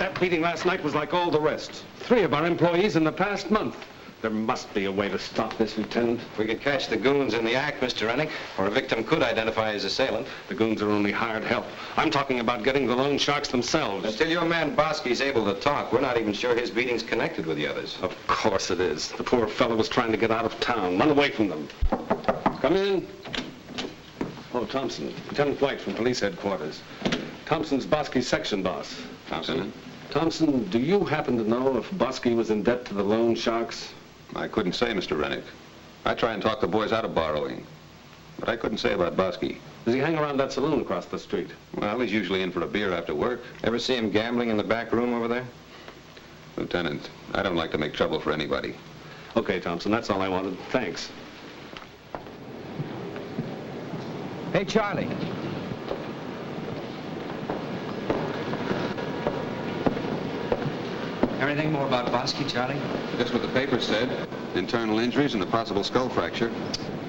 That meeting last night was like all the rest. 3 of our employees in the past month. There must be a way to stop this, Lieutenant. If we could catch the goons in the act, Mr. Rennick, or a victim could identify his assailant. The goons are only hired help. I'm talking about getting the loan sharks themselves. Until your man Bosky's able to talk, we're not even sure his beating's connected with the others. Of course it is. The poor fellow was trying to get out of town, run away from them. Come in. Oh, Thompson. Lieutenant White from police headquarters. Thompson's Bosky's section boss. Thompson? Thompson, do you happen to know if Bosky was in debt to the loan sharks? I couldn't say, Mr. Rennick. I try and talk the boys out of borrowing. But I couldn't say about Bosky. Does he hang around that saloon across the street? Well, he's usually in for a beer after work. Ever see him gambling in the back room over there? Lieutenant, I don't like to make trouble for anybody. Okay, Thompson, that's all I wanted. Thanks. Hey, Charlie. Anything more about Bosky, Charlie? Just what the paper said. Internal injuries and a possible skull fracture.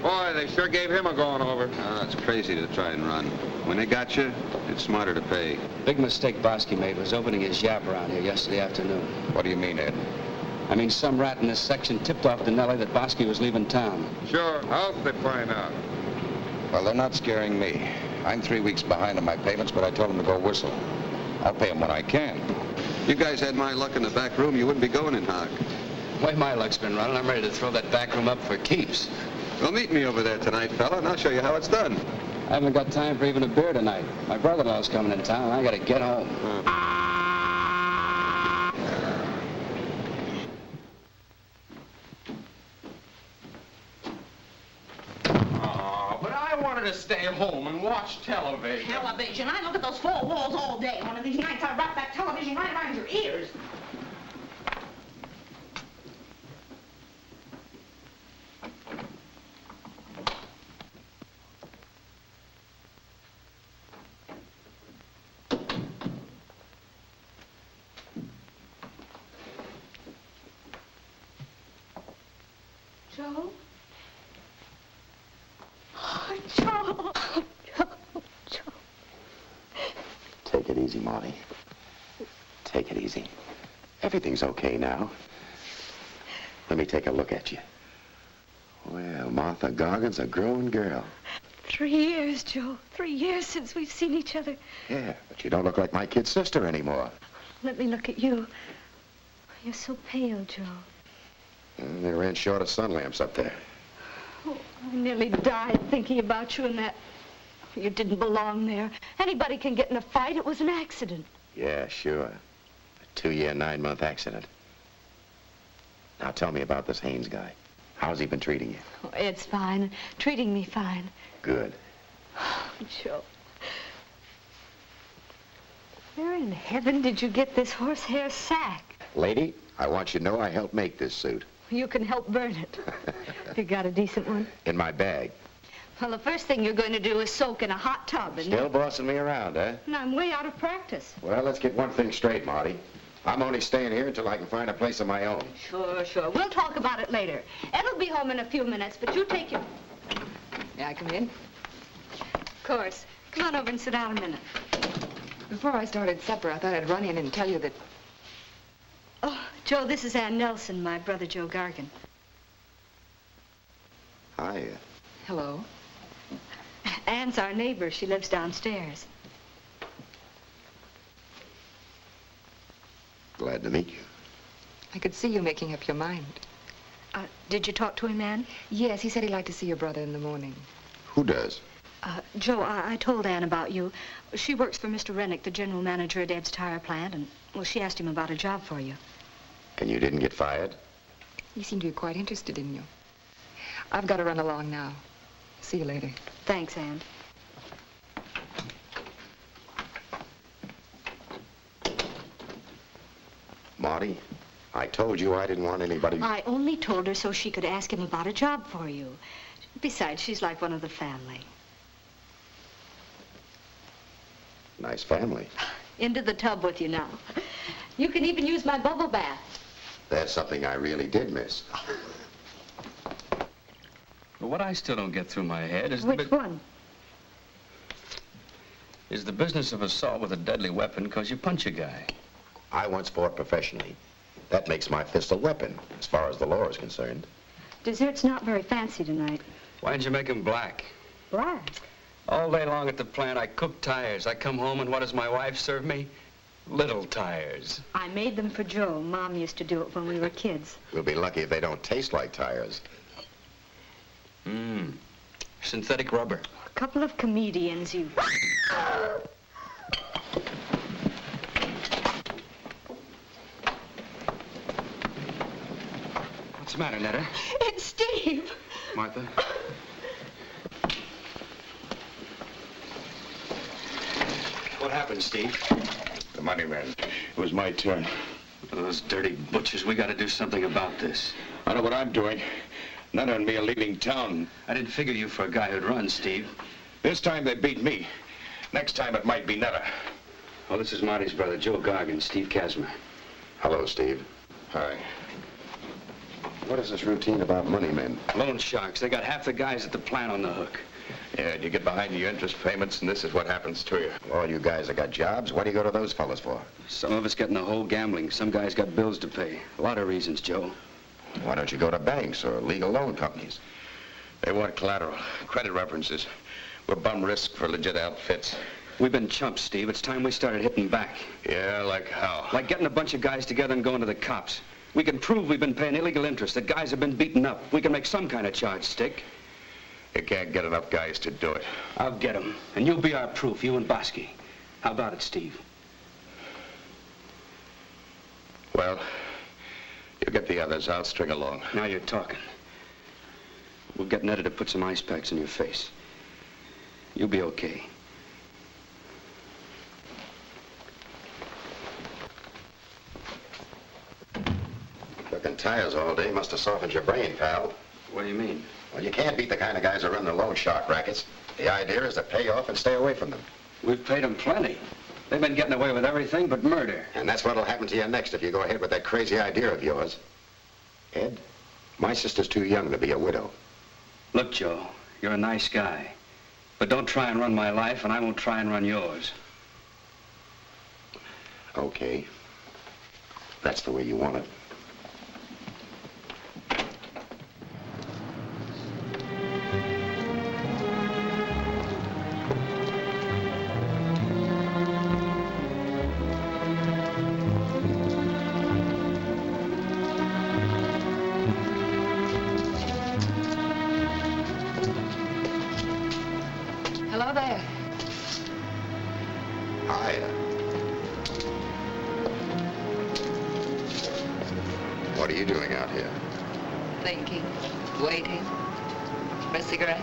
Boy, they sure gave him a going over. Oh, it's crazy to try and run. When they got you, it's smarter to pay. Big mistake Bosky made was opening his yap around here yesterday afternoon. What do you mean, Ed? I mean, some rat in this section tipped off Denelli that Bosky was leaving town. Sure, how'd they find out? Well, they're not scaring me. I'm 3 weeks behind on my payments, but I told them to go whistle. I'll pay them when I can. You guys had my luck in the back room, you wouldn't be going in hock. The way my luck's been running, I'm ready to throw that back room up for keeps. Well, meet me over there tonight, fella, and I'll show you how it's done. I haven't got time for even a beer tonight. My brother-in-law's coming in town, and I gotta get home. Oh, but I wanted to stay home and watch television. Television? I look at those 4 walls all day. One of these nights I wrap that television right around your ears. Joe? Oh, Joe. Joe. Take it easy, Molly. Take it easy. Everything's okay now. Let me take a look at you. Well, Martha Gargan's a growing girl. 3 years, Joe. 3 years since we've seen each other. Yeah, but you don't look like my kid sister anymore. Let me look at you. You're so pale, Joe. They ran short of sun lamps up there. Oh, I nearly died thinking about you and that. You didn't belong there. Anybody can get in a fight. It was an accident. Yeah, sure. A 2-year, 9-month accident. Now tell me about this Haynes guy. How's he been treating you? Oh, Ed's fine. Treating me fine. Good. Oh, Joe. Where in heaven did you get this horsehair sack? Lady, I want you to know I helped make this suit. You can help burn it. You got a decent one? In my bag. Well, the first thing you're going to do is soak in a hot tub. And Still bossing me around, eh? And I'm way out of practice. Well, let's get one thing straight, Marty. I'm only staying here until I can find a place of my own. Sure, sure. We'll talk about it later. Ed'll be home in a few minutes, but you take your... May I come in? Of course. Come on over and sit down a minute. Before I started supper, I thought I'd run in and tell you that... Oh, Joe, this is Ann Nelson, my brother Joe Gargan. Hi. Hello. Ann's our neighbor. She lives downstairs. Glad to meet you. I could see you making up your mind. Did you talk to him, Ann? Yes, he said he'd like to see your brother in the morning. Who does? Joe, I told Ann about you. She works for Mr. Rennick, the general manager at Ed's tire plant, and, well, she asked him about a job for you. And you didn't get fired? He seemed to be quite interested in you. I've got to run along now. See you later. Thanks, Ann. Marty, I told you I didn't want anybody... I only told her so she could ask him about a job for you. Besides, she's like one of the family. Nice family. Into the tub with you now. You can even use my bubble bath. That's something I really did miss. But what I still don't get through my head is Which one? Is the business of assault with a deadly weapon because you punch a guy. I want sport professionally. That makes my fist a weapon, as far as the law is concerned. Dessert's not very fancy tonight. Why didn't you make him black? Black? All day long at the plant, I cook tires. I come home, and what does my wife serve me? Little tires. I made them for Joe. Mom used to do it when we were kids. We'll be lucky if they don't taste like tires. Synthetic rubber. A couple of comedians, you... What's the matter, Netta? It's Steve. Martha? What happened, Steve? The money man. It was my turn. Those dirty butchers, we gotta do something about this. I know what I'm doing. Netta and me are leaving town. I didn't figure you for a guy who'd run, Steve. This time they beat me. Next time it might be Netta. Well, this is Marty's brother, Joe Gargan, Steve Casimir. Hello, Steve. Hi. What is this routine about money men? Loan sharks. They got half the guys at the plant on the hook. Yeah, and you get behind your interest payments, and this is what happens to you. All you guys that got jobs, what do you go to those fellas for? Some of us get in the hole gambling. Some guys got bills to pay. A lot of reasons, Joe. Why don't you go to banks or legal loan companies? They want collateral, credit references. We're bum risk for legit outfits. We've been chumps, Steve. It's time we started hitting back. Yeah, like how? Like getting a bunch of guys together and going to the cops. We can prove we've been paying illegal interest, that guys have been beaten up. We can make some kind of charge stick. You can't get enough guys to do it. I'll get them. And you'll be our proof, you and Bosky. How about it, Steve? Well, you get the others. I'll string along. Now you're talking. We'll get Netta to put some ice packs in your face. You'll be okay. Cooking tires all day must have softened your brain, pal. What do you mean? Well, you can't beat the kind of guys that run the loan shark rackets. The idea is to pay off and stay away from them. We've paid them plenty. They've been getting away with everything but murder. And that's what'll happen to you next if you go ahead with that crazy idea of yours. Ed, my sister's too young to be a widow. Look, Joe, you're a nice guy. But don't try and run my life, and I won't try and run yours. Okay. That's the way you want it. Hello there. Hiya. What are you doing out here? Thinking, waiting for a cigarette.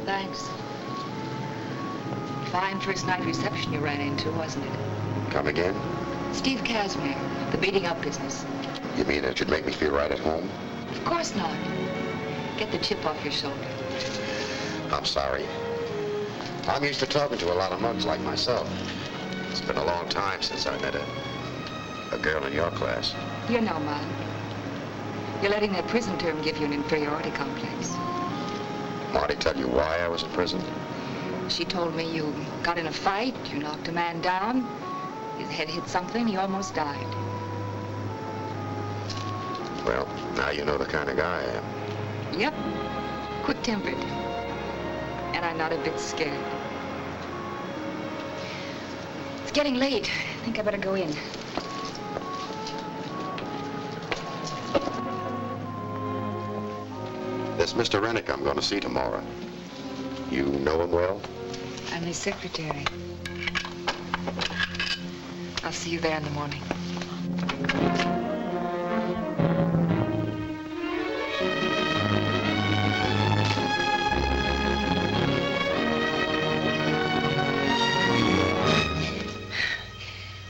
Thanks. Fine first night reception you ran into, wasn't it? Come again? Steve Casimir, the beating up business. You mean it should make me feel right at home? Of course not. Get the chip off your shoulder. I'm sorry. I'm used to talking to a lot of mugs like myself. It's been a long time since I met a girl in your class. You're no mug. You're letting that prison term give you an inferiority complex. Marty tell you why I was in prison? She told me you got in a fight, you knocked a man down, his head hit something, he almost died. Well, now you know the kind of guy I am. Yep, quick-tempered. And I'm not a bit scared. It's getting late. I think I better go in. This Mr. Rennick I'm going to see tomorrow. You know him well? I'm his secretary. I'll see you there in the morning.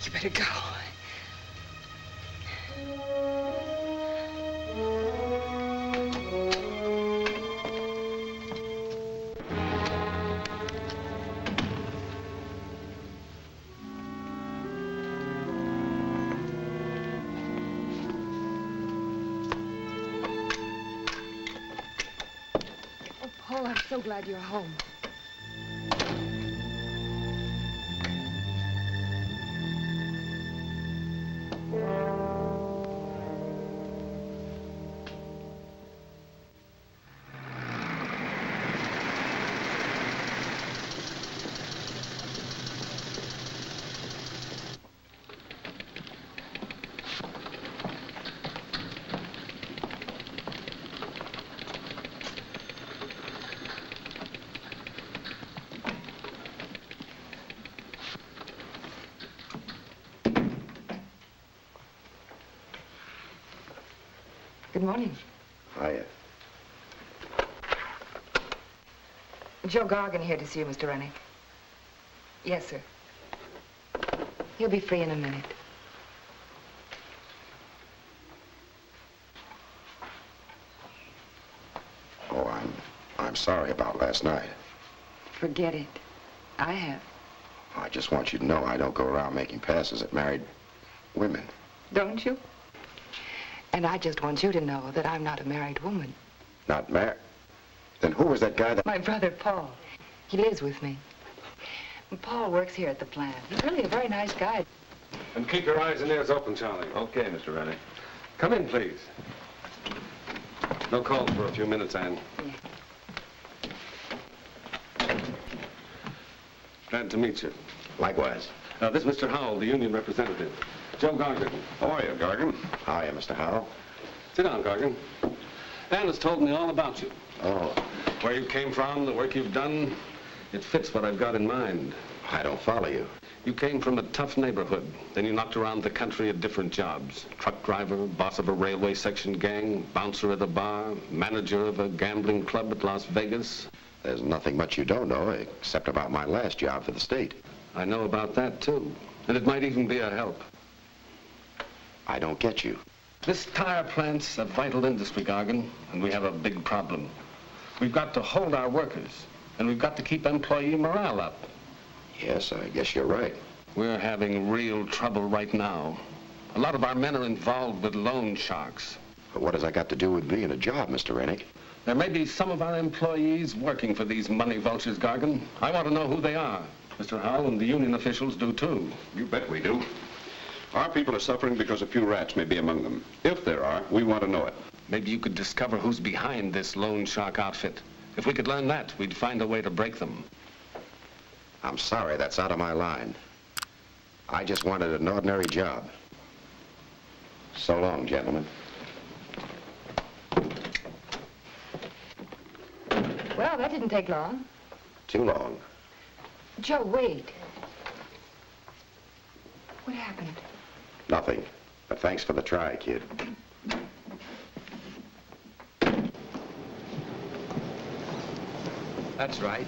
You better go. Paul, I'm so glad you're home. Good morning. Hiya. Joe Gargan here to see you, Mr. Rennick. Yes, sir. He'll be free in a minute. Oh, I'm sorry about last night. Forget it. I have. I just want you to know I don't go around making passes at married women. Don't you? And I just want you to know that I'm not a married woman. Not married? Then who was that guy that... My brother, Paul. He lives with me. And Paul works here at the plant. He's really a very nice guy. And keep your eyes and ears open, Charlie. Okay, Mr. Rennick. Come in, please. No call for a few minutes, Anne. Glad to meet you. Likewise. This is Mr. Howell, the union representative. Joe Gargan. How are you, Gargan? Hiya, Mr. Howell. Sit down, Gargan. Anne has told me all about you. Oh, Where you came from, the work you've done. It fits what I've got in mind. I don't follow you. You came from a tough neighborhood. Then you knocked around the country at different jobs. Truck driver, boss of a railway section gang, bouncer at a bar, manager of a gambling club at Las Vegas. There's nothing much you don't know, except about my last job for the state. I know about that, too. And it might even be a help. I don't get you. This tire plant's a vital industry, Gargan, and we have a big problem. We've got to hold our workers, and we've got to keep employee morale up. Yes, I guess you're right. We're having real trouble right now. A lot of our men are involved with loan sharks. But what has that got to do with being a job, Mr. Rennick? There may be some of our employees working for these money vultures, Gargan. I want to know who they are. Mr. Howell and the union officials do, too. You bet we do. Our people are suffering because a few rats may be among them. If there are, we want to know it. Maybe you could discover who's behind this loan shark outfit. If we could learn that, we'd find a way to break them. I'm sorry, that's out of my line. I just wanted an ordinary job. So long, gentlemen. Well, that didn't take long. Too long. Joe, wait. What happened? Nothing. But thanks for the try, kid. That's right.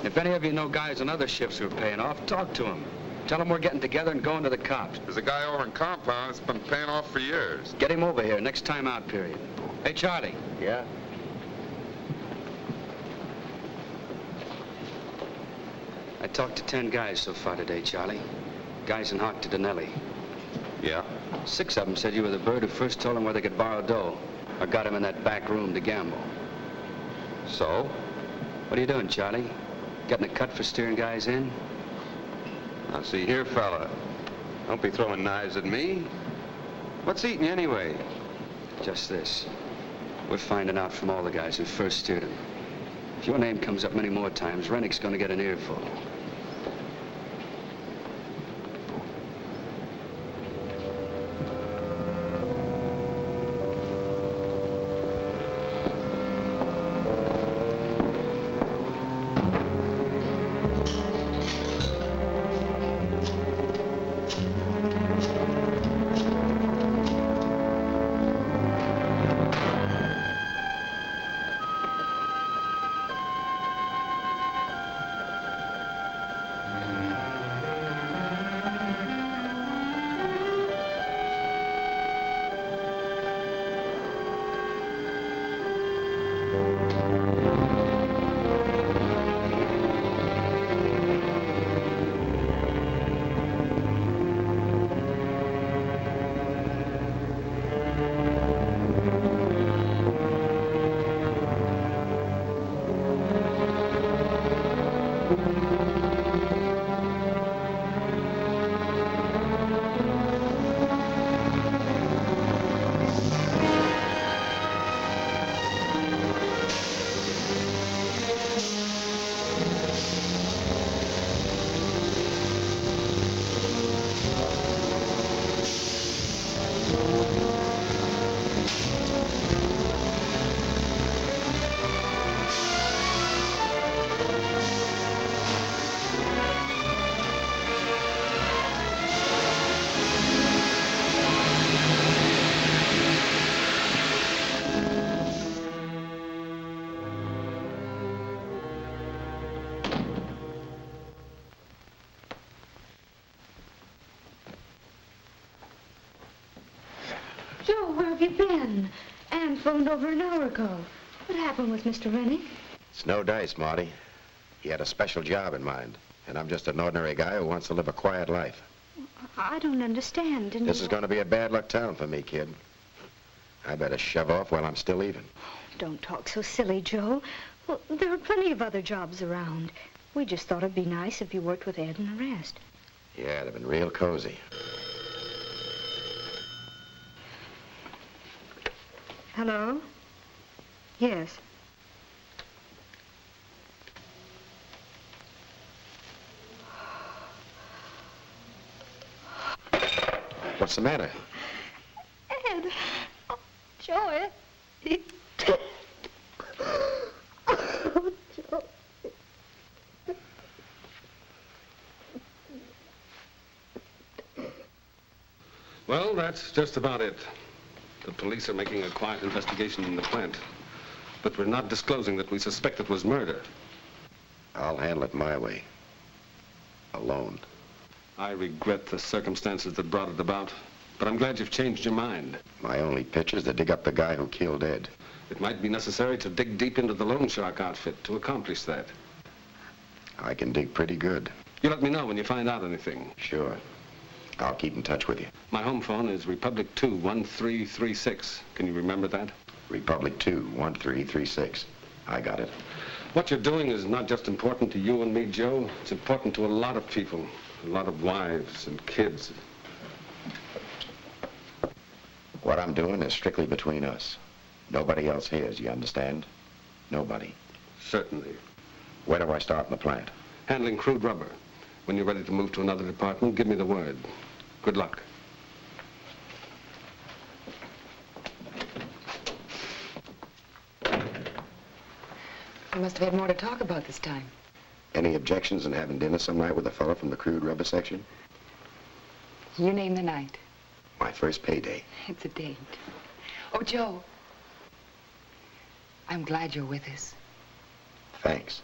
If any of you know guys on other shifts who are paying off, talk to them. Tell them we're getting together and going to the cops. There's a guy over in Compound that's been paying off for years. Get him over here, next time out period. Hey, Charlie. Yeah? I talked to 10 guys so far today, Charlie. Guys in Hock to Denelli. Yeah? 6 of them said you were the bird who first told them where they could borrow dough or got him in that back room to gamble. So? What are you doing, Charlie? Getting a cut for steering guys in? Now, see here, fella. Don't be throwing knives at me. What's eating you anyway? Just this. We're finding out from all the guys who first steered him. If your name comes up many more times, Rennick's going to get an earful. Joe, where have you been? Ann phoned over an hour ago. What happened with Mr. Rennie? It's no dice, Marty. He had a special job in mind, and I'm just an ordinary guy who wants to live a quiet life. I don't understand. This is going to be a bad luck town for me, kid. I better shove off while I'm still even. Don't talk so silly, Joe. Well, there are plenty of other jobs around. We just thought it'd be nice if you worked with Ed and the rest. Yeah, it'd have been real cozy. Hello? Yes. What's the matter? Ed. Oh, Joe, Ed. Oh, Joe. Well, that's just about it. The police are making a quiet investigation in the plant. But we're not disclosing that we suspect it was murder. I'll handle it my way. Alone. I regret the circumstances that brought it about, but I'm glad you've changed your mind. My only pitch is to dig up the guy who killed Ed. It might be necessary to dig deep into the loan shark outfit to accomplish that. I can dig pretty good. You let me know when you find out anything. Sure. I'll keep in touch with you. My home phone is Republic 2 1336. Can you remember that? Republic 2 1336. I got it. What you're doing is not just important to you and me, Joe. It's important to a lot of people. A lot of wives and kids. What I'm doing is strictly between us. Nobody else hears, you understand? Nobody. Certainly. Where do I start in the plant? Handling crude rubber. When you're ready to move to another department, give me the word. Good luck. We must have had more to talk about this time. Any objections in having dinner some night with a fellow from the crude rubber section? You name the night. My first payday. It's a date. Oh, Joe. I'm glad you're with us. Thanks.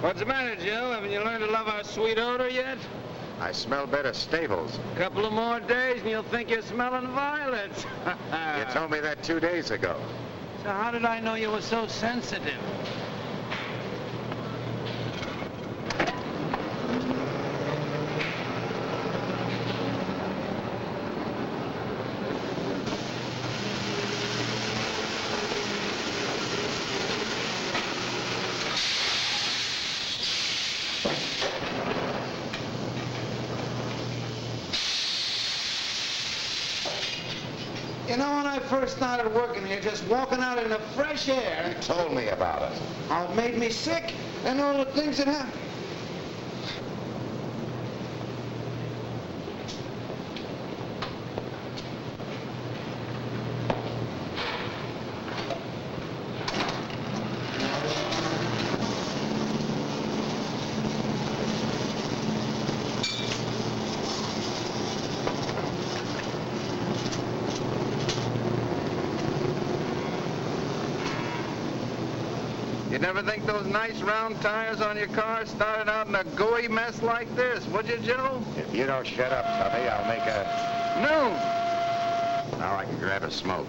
What's the matter, Joe? Haven't you learned to love our sweet odor yet? I smell better stables. A couple of more days and you'll think you're smelling violets. You told me that 2 days ago. So how did I know you were so sensitive? You know, when I first started working here, just walking out in the fresh air, You told me about it. how it made me sick and all the things that happened. You never think those nice round tires on your car started out in a gooey mess like this, would you, Joe? If you don't shut up, Tubby, I'll make a... No. Now I can grab a smoke.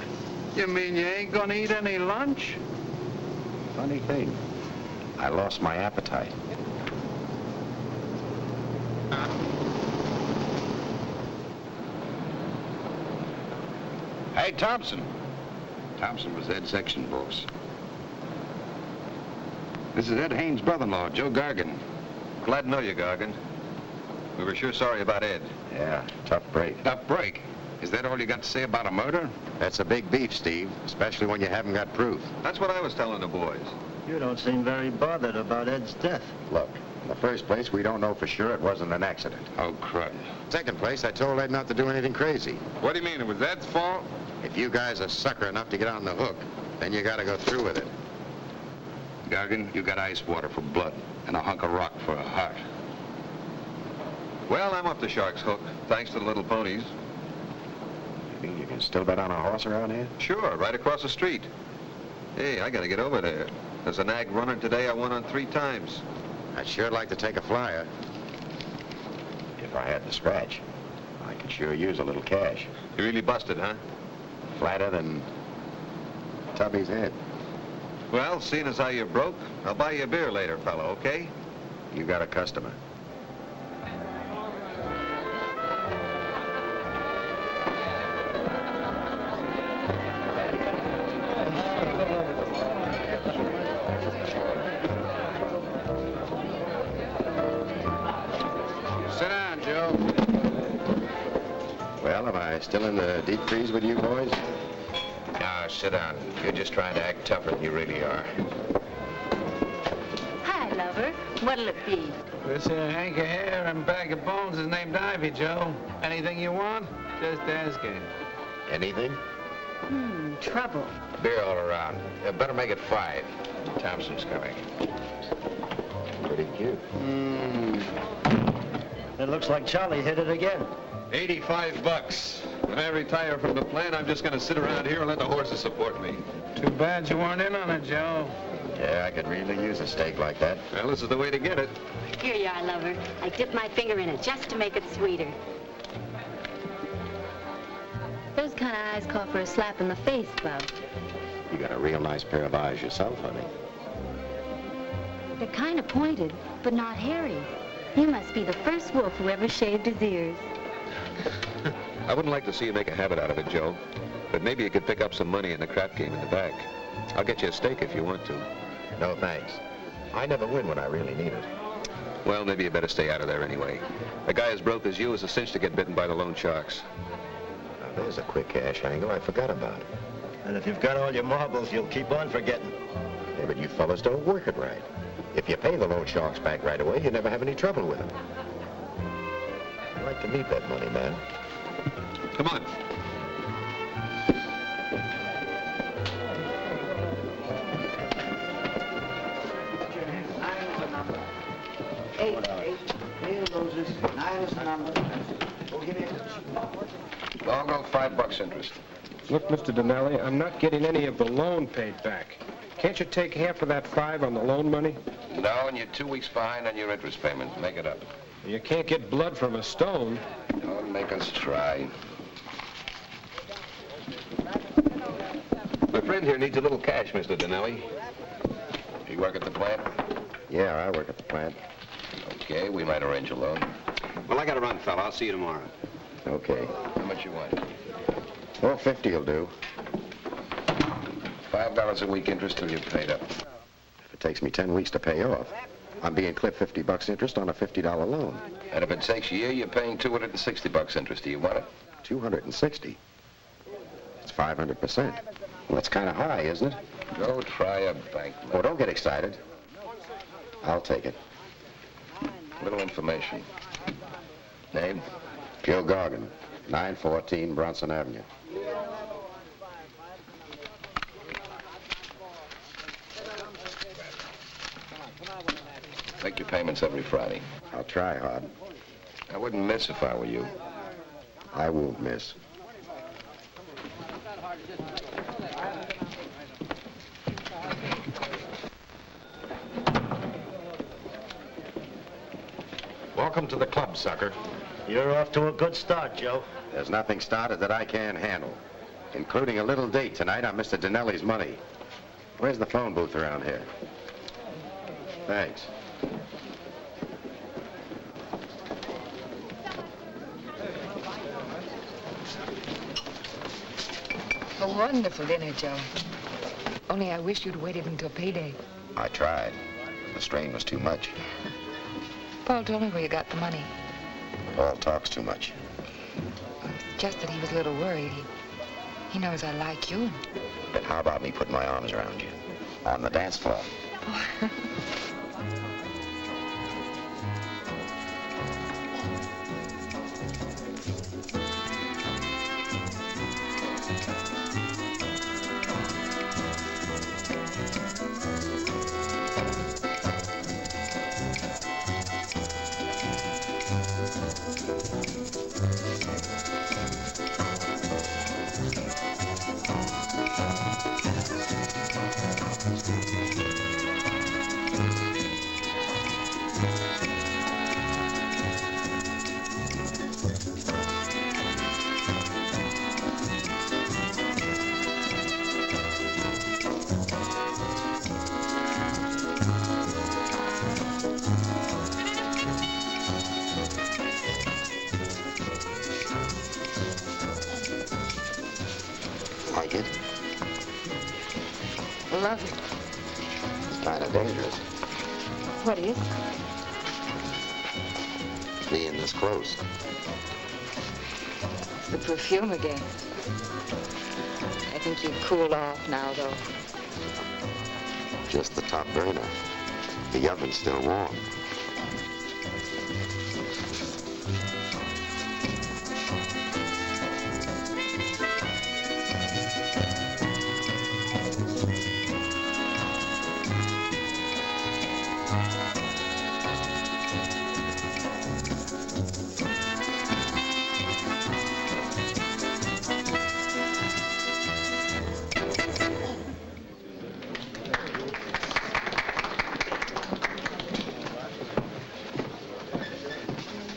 You mean you ain't gonna eat any lunch? Funny thing. I lost my appetite. Hey, Thompson. Thompson was Ed's section boss. This is Ed Haynes' brother-in-law, Joe Gargan. Glad to know you, Gargan. We were sure sorry about Ed. Yeah, tough break. Tough break. Is that all you got to say about a murder? That's a big beef, Steve, especially when you haven't got proof. That's what I was telling the boys. You don't seem very bothered about Ed's death. Look, in the first place, we don't know for sure it wasn't an accident. Oh, crud. Second place, I told Ed not to do anything crazy. What do you mean? It was Ed's fault? If you guys are sucker enough to get on the hook, then you gotta go through with it. Gargan, you got ice water for blood and a hunk of rock for a heart. Well, I'm off the shark's hook, thanks to the little ponies. You mean you can still bet on a horse around here? Sure, right across the street. Hey, I gotta get over there. There's an ag runner today I won on 3 times. I'd sure like to take a flyer. If I had the scratch, I could sure use a little cash. You really busted, huh? Flatter than Tubby's head. Well, seeing as how you're broke, I'll buy you a beer later, fella, okay? You got a customer. Sit down, Joe. Well, am I still in the deep freeze with you boys? Now, sit down. You're just trying to act tougher than you really are. Hi, lover. What'll it be? This hank of hair and bag of bones is named Ivy, Joe. Anything you want, just ask her. Anything? Trouble. Beer all around. Better make it 5. Thompson's coming. Pretty cute. It looks like Charlie hit it again. $85. When I retire from the plant, I'm just gonna sit around here and let the horses support me. Too bad you weren't in on it, Joe. Yeah, I could really use a steak like that. Well, this is the way to get it. Here you are, lover. I dipped my finger in it just to make it sweeter. Those kind of eyes call for a slap in the face, Bub. You got a real nice pair of eyes yourself, honey. They're kind of pointed, but not hairy. You must be the first wolf who ever shaved his ears. I wouldn't like to see you make a habit out of it, Joe. But maybe you could pick up some money in the crap game in the back. I'll get you a steak if you want to. No, thanks. I never win when I really need it. Well, maybe you better stay out of there anyway. A guy as broke as you is a cinch to get bitten by the loan sharks. Now, there's a quick cash angle I forgot about. And if you've got all your marbles, you'll keep on forgetting. Yeah, but you fellas don't work it right. If you pay the loan sharks back right away, you never have any trouble with them. I'd like to meet that money man. Come on. I'll go $5 interest. Look, Mr. Donnelly, I'm not getting any of the loan paid back. Can't you take half of that 5 on the loan money? No, and you're 2 weeks behind on your interest payment. Make it up. You can't get blood from a stone. Don't make us try. My friend here needs a little cash, Mr. Donnelly. You work at the plant? Yeah, I work at the plant. Okay, we might arrange a loan. Well, I gotta run, fella. I'll see you tomorrow. Okay. How much you want? Well, 50 will do. $5 a week interest till you're paid up. If it takes me 10 weeks to pay off, I'm being clipped $50 interest on a $50 loan. And if it takes a year, you're paying $260 interest. Do you want it? 260? It's 500%. Well, that's kind of high, isn't it? Go try a bank loan. Oh, don't get excited. I'll take it. Little information. Name? Joe Gargan, 914 Bronson Avenue. Make your payments every Friday. I'll try hard. I wouldn't miss if I were you. I won't miss. Welcome to the club, sucker. You're off to a good start, Joe. There's nothing started that I can't handle, including a little date tonight on Mr. Donnelly's money. Where's the phone booth around here? Thanks. A wonderful dinner, Joe. Only I wish you'd waited until payday. I tried. The strain was too much. Paul told me where you got the money. Paul talks too much. Just that he was a little worried. He knows I like you. Then how about me putting my arms around you? On the dance floor. Like it? Love it. It's kind of dangerous, What is? being this close. It's the perfume again. I think you've cooled off now, though. Just the top burner. The oven's still warm.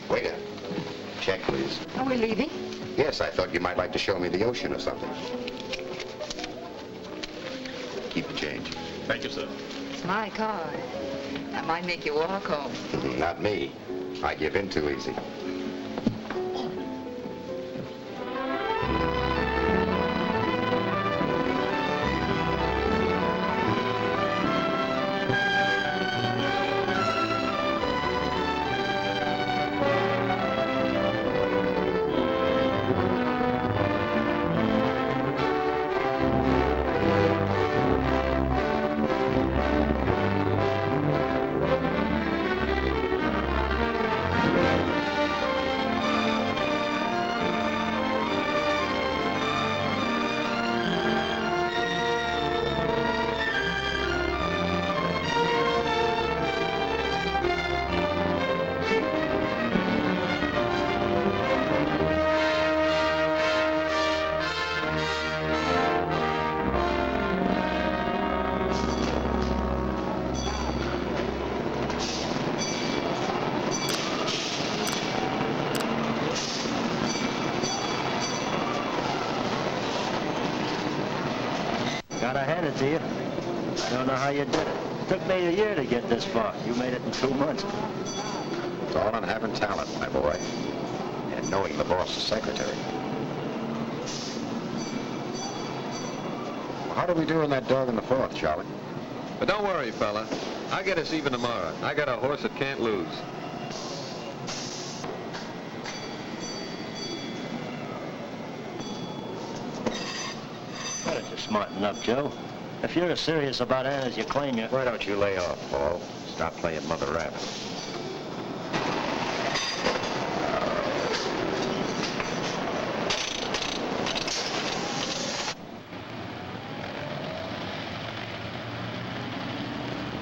Waiter, check, please. Are we leaving? Yes, I thought you might like to show me the ocean or something. Keep the change. Thank you, sir. It's my car. I might make you walk home. Not me. I give in too easy. Gotta hand it to you. I don't know how you did it. It took me a year to get this far. You made it in 2 months. It's all on having talent, my boy. And knowing the boss's secretary. Well, how did we do in that dog in the fourth, Charlie? But don't worry, fella. I'll get us even tomorrow. I got a horse that can't lose. Why don't you smarten up, Joe? If you're as serious about Ann as you claim you... Why don't you lay off, Paul? Stop playing Mother Rabbit.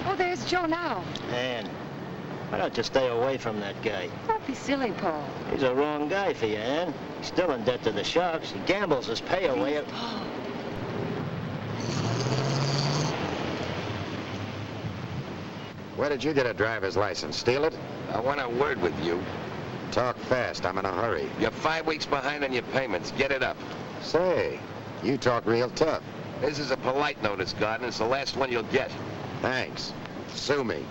Oh, there's Joe now. Ann, why don't you stay away from that guy? Don't be silly, Paul. He's a wrong guy for you, Ann. He's still in debt to the Sharks. He gambles his pay away. Paul. Where did you get a driver's license? Steal it? I want a word with you. Talk fast. I'm in a hurry. You're 5 weeks behind on your payments. Get it up. Say, you talk real tough. This is a polite notice, Gordon. It's the last one you'll get. Thanks. Sue me.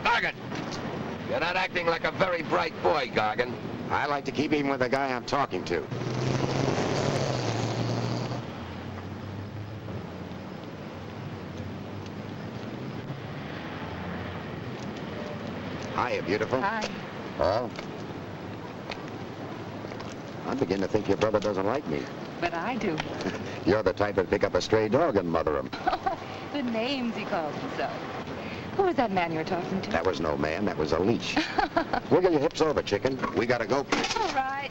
Gargan! You're not acting like a very bright boy, Gargan. I like to keep even with the guy I'm talking to. Hiya, beautiful. Hi. Oh? I'm beginning to think your brother doesn't like me. But I do. You're the type that'd pick up a stray dog and mother him. The names he calls himself. Who was that man you were talking to? That was no man, that was a leash. Wiggle your hips over, chicken. We gotta go. All right.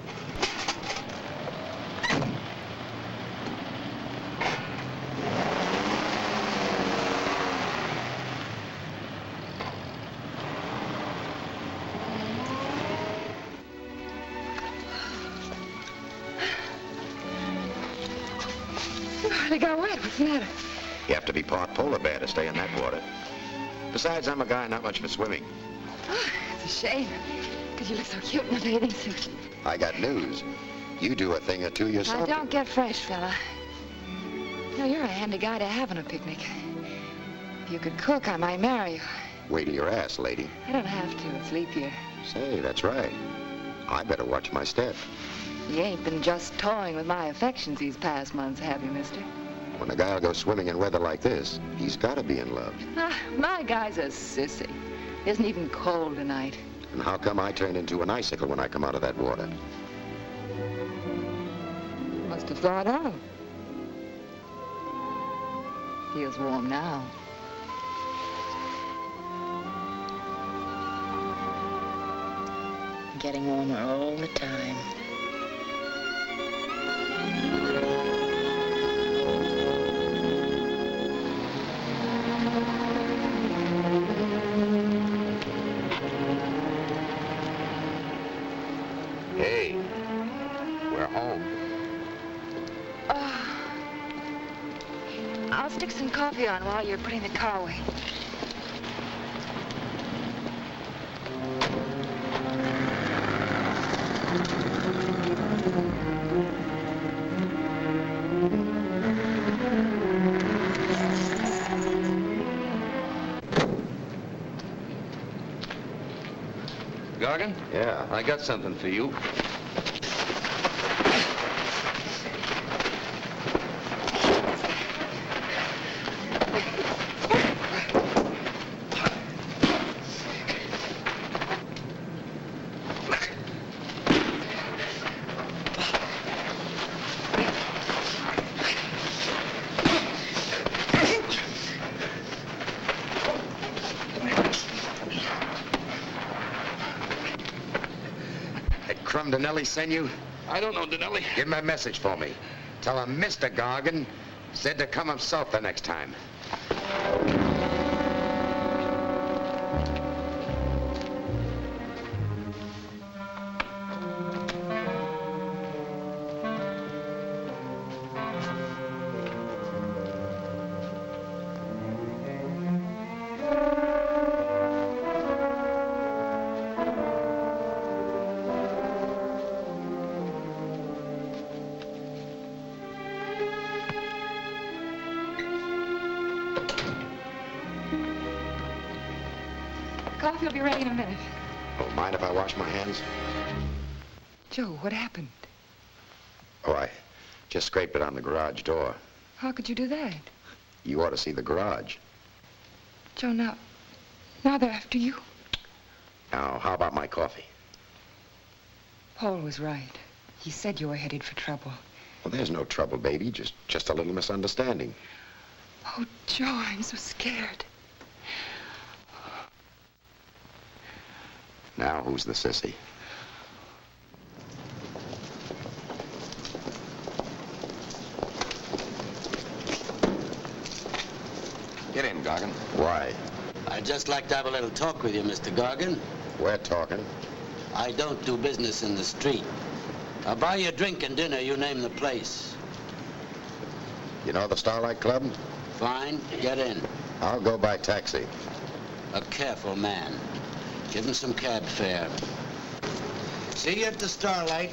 You hardly got wet. What's the matter? You have to be part polar bear to stay in that water. Besides, I'm a guy not much for swimming. Oh, it's a shame, because you look so cute in a bathing suit. I got news. You do a thing or two yourself. Now, don't get fresh, fella. You know, you're a handy guy to have on a picnic. If you could cook, I might marry you. Wiggle your ass, lady. I don't have to. It's leap year. Say, that's right. I better watch my step. You ain't been just toying with my affections these past months, have you, mister? When a guy'll go swimming in weather like this, he's got to be in love. My guy's a sissy. Isn't even cold tonight. And how come I turn into an icicle when I come out of that water? Must have thawed out. Feels warm now. Getting warmer all the time. Hey, we're home. I'll stick some coffee on while you're putting the car away. Gargan? Yeah. I got something for you. Denelli send you? I don't know, Denelli. Give him a message for me. Tell him Mr. Gargan said to come himself the next time. Coffee will be ready in a minute. Oh, mind if I wash my hands? Joe, what happened? Oh, I just scraped it on the garage door. How could you do that? You ought to see the garage. Joe, now they're after you. Now, how about my coffee? Paul was right. He said you were headed for trouble. Well, there's no trouble, baby. Just a little misunderstanding. Oh, Joe, I'm so scared. Now, who's the sissy? Get in, Gargan. Why? I'd just like to have a little talk with you, Mr. Gargan. We're talking. I don't do business in the street. I'll buy you a drink and dinner, you name the place. You know the Starlight Club? Fine, get in. I'll go by taxi. A careful man. Give him some cab fare. See you at the Starlight.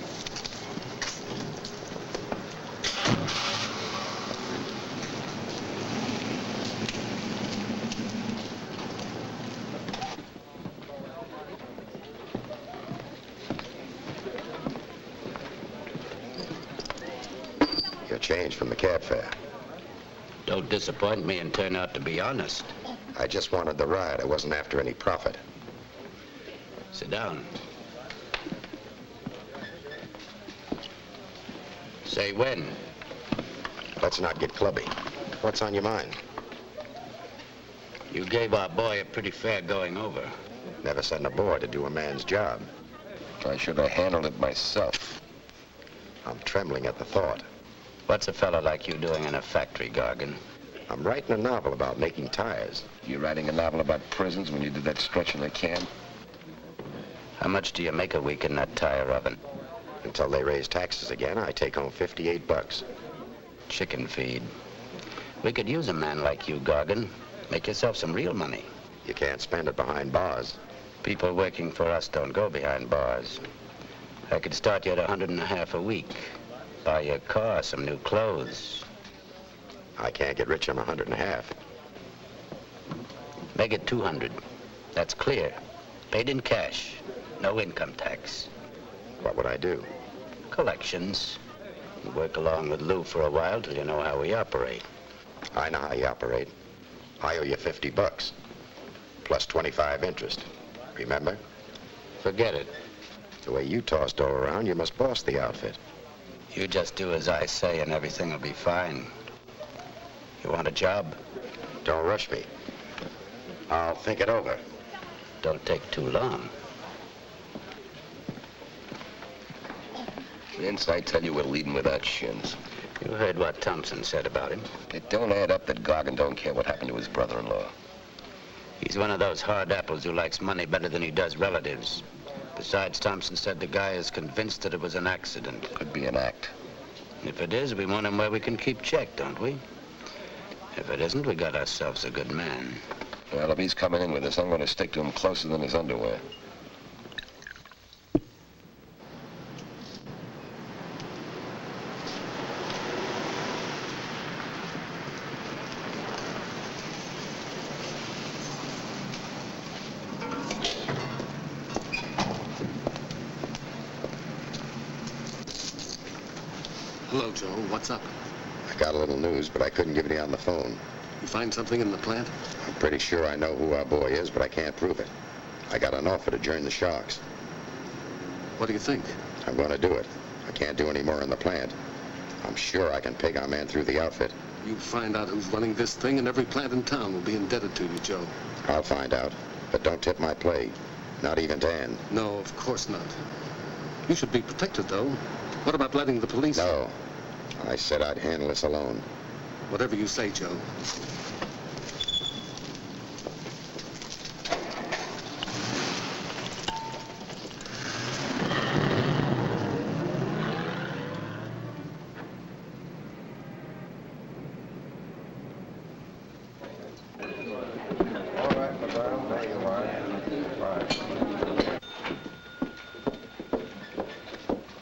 Your change from the cab fare. Don't disappoint me and turn out to be honest. I just wanted the ride. I wasn't after any profit. Sit down. Say when. Let's not get clubby. What's on your mind? You gave our boy a pretty fair going over. Never send a boy to do a man's job. I should have handled it myself. I'm trembling at the thought. What's a fellow like you doing in a factory, Gargan? I'm writing a novel about making tires. You're writing a novel about prisons when you did that stretch in the camp? How much do you make a week in that tire oven? Until they raise taxes again, I take home $58. Chicken feed. We could use a man like you, Gargan. Make yourself some real money. You can't spend it behind bars. People working for us don't go behind bars. I could start you at $150 a week. Buy you a car, some new clothes. I can't get rich on $150. Make it $200. That's clear. Paid in cash. No income tax. What would I do? collections. You work along with Lou for a while till you know how we operate. I know how you operate. I owe you $50, plus 25 interest. Remember? Forget it. The way you toss dough around, you must boss the outfit. You just do as I say and everything will be fine. You want a job? Don't rush me. I'll think it over. Don't take too long. Vince, I tell you, we're leading without shins. You heard what Thompson said about him. It don't add up that Gargan don't care what happened to his brother-in-law. He's one of those hard apples who likes money better than he does relatives. Besides, Thompson said the guy is convinced that it was an accident. Could be an act. If it is, we want him where we can keep check, don't we? If it isn't, we got ourselves a good man. Well, if he's coming in with us, I'm going to stick to him closer than his underwear. Hello, Joe. What's up? I got a little news, but I couldn't give it to you on the phone. You find something in the plant? I'm pretty sure I know who our boy is, but I can't prove it. I got an offer to join the Sharks. What do you think? I'm going to do it. I can't do any more in the plant. I'm sure I can peg our man through the outfit. You find out who's running this thing, and every plant in town will be indebted to you, Joe. I'll find out, but don't tip my play. Not even to Ann. No, of course not. You should be protected, though. What about letting the police... No. I said I'd handle this alone. Whatever you say, Joe.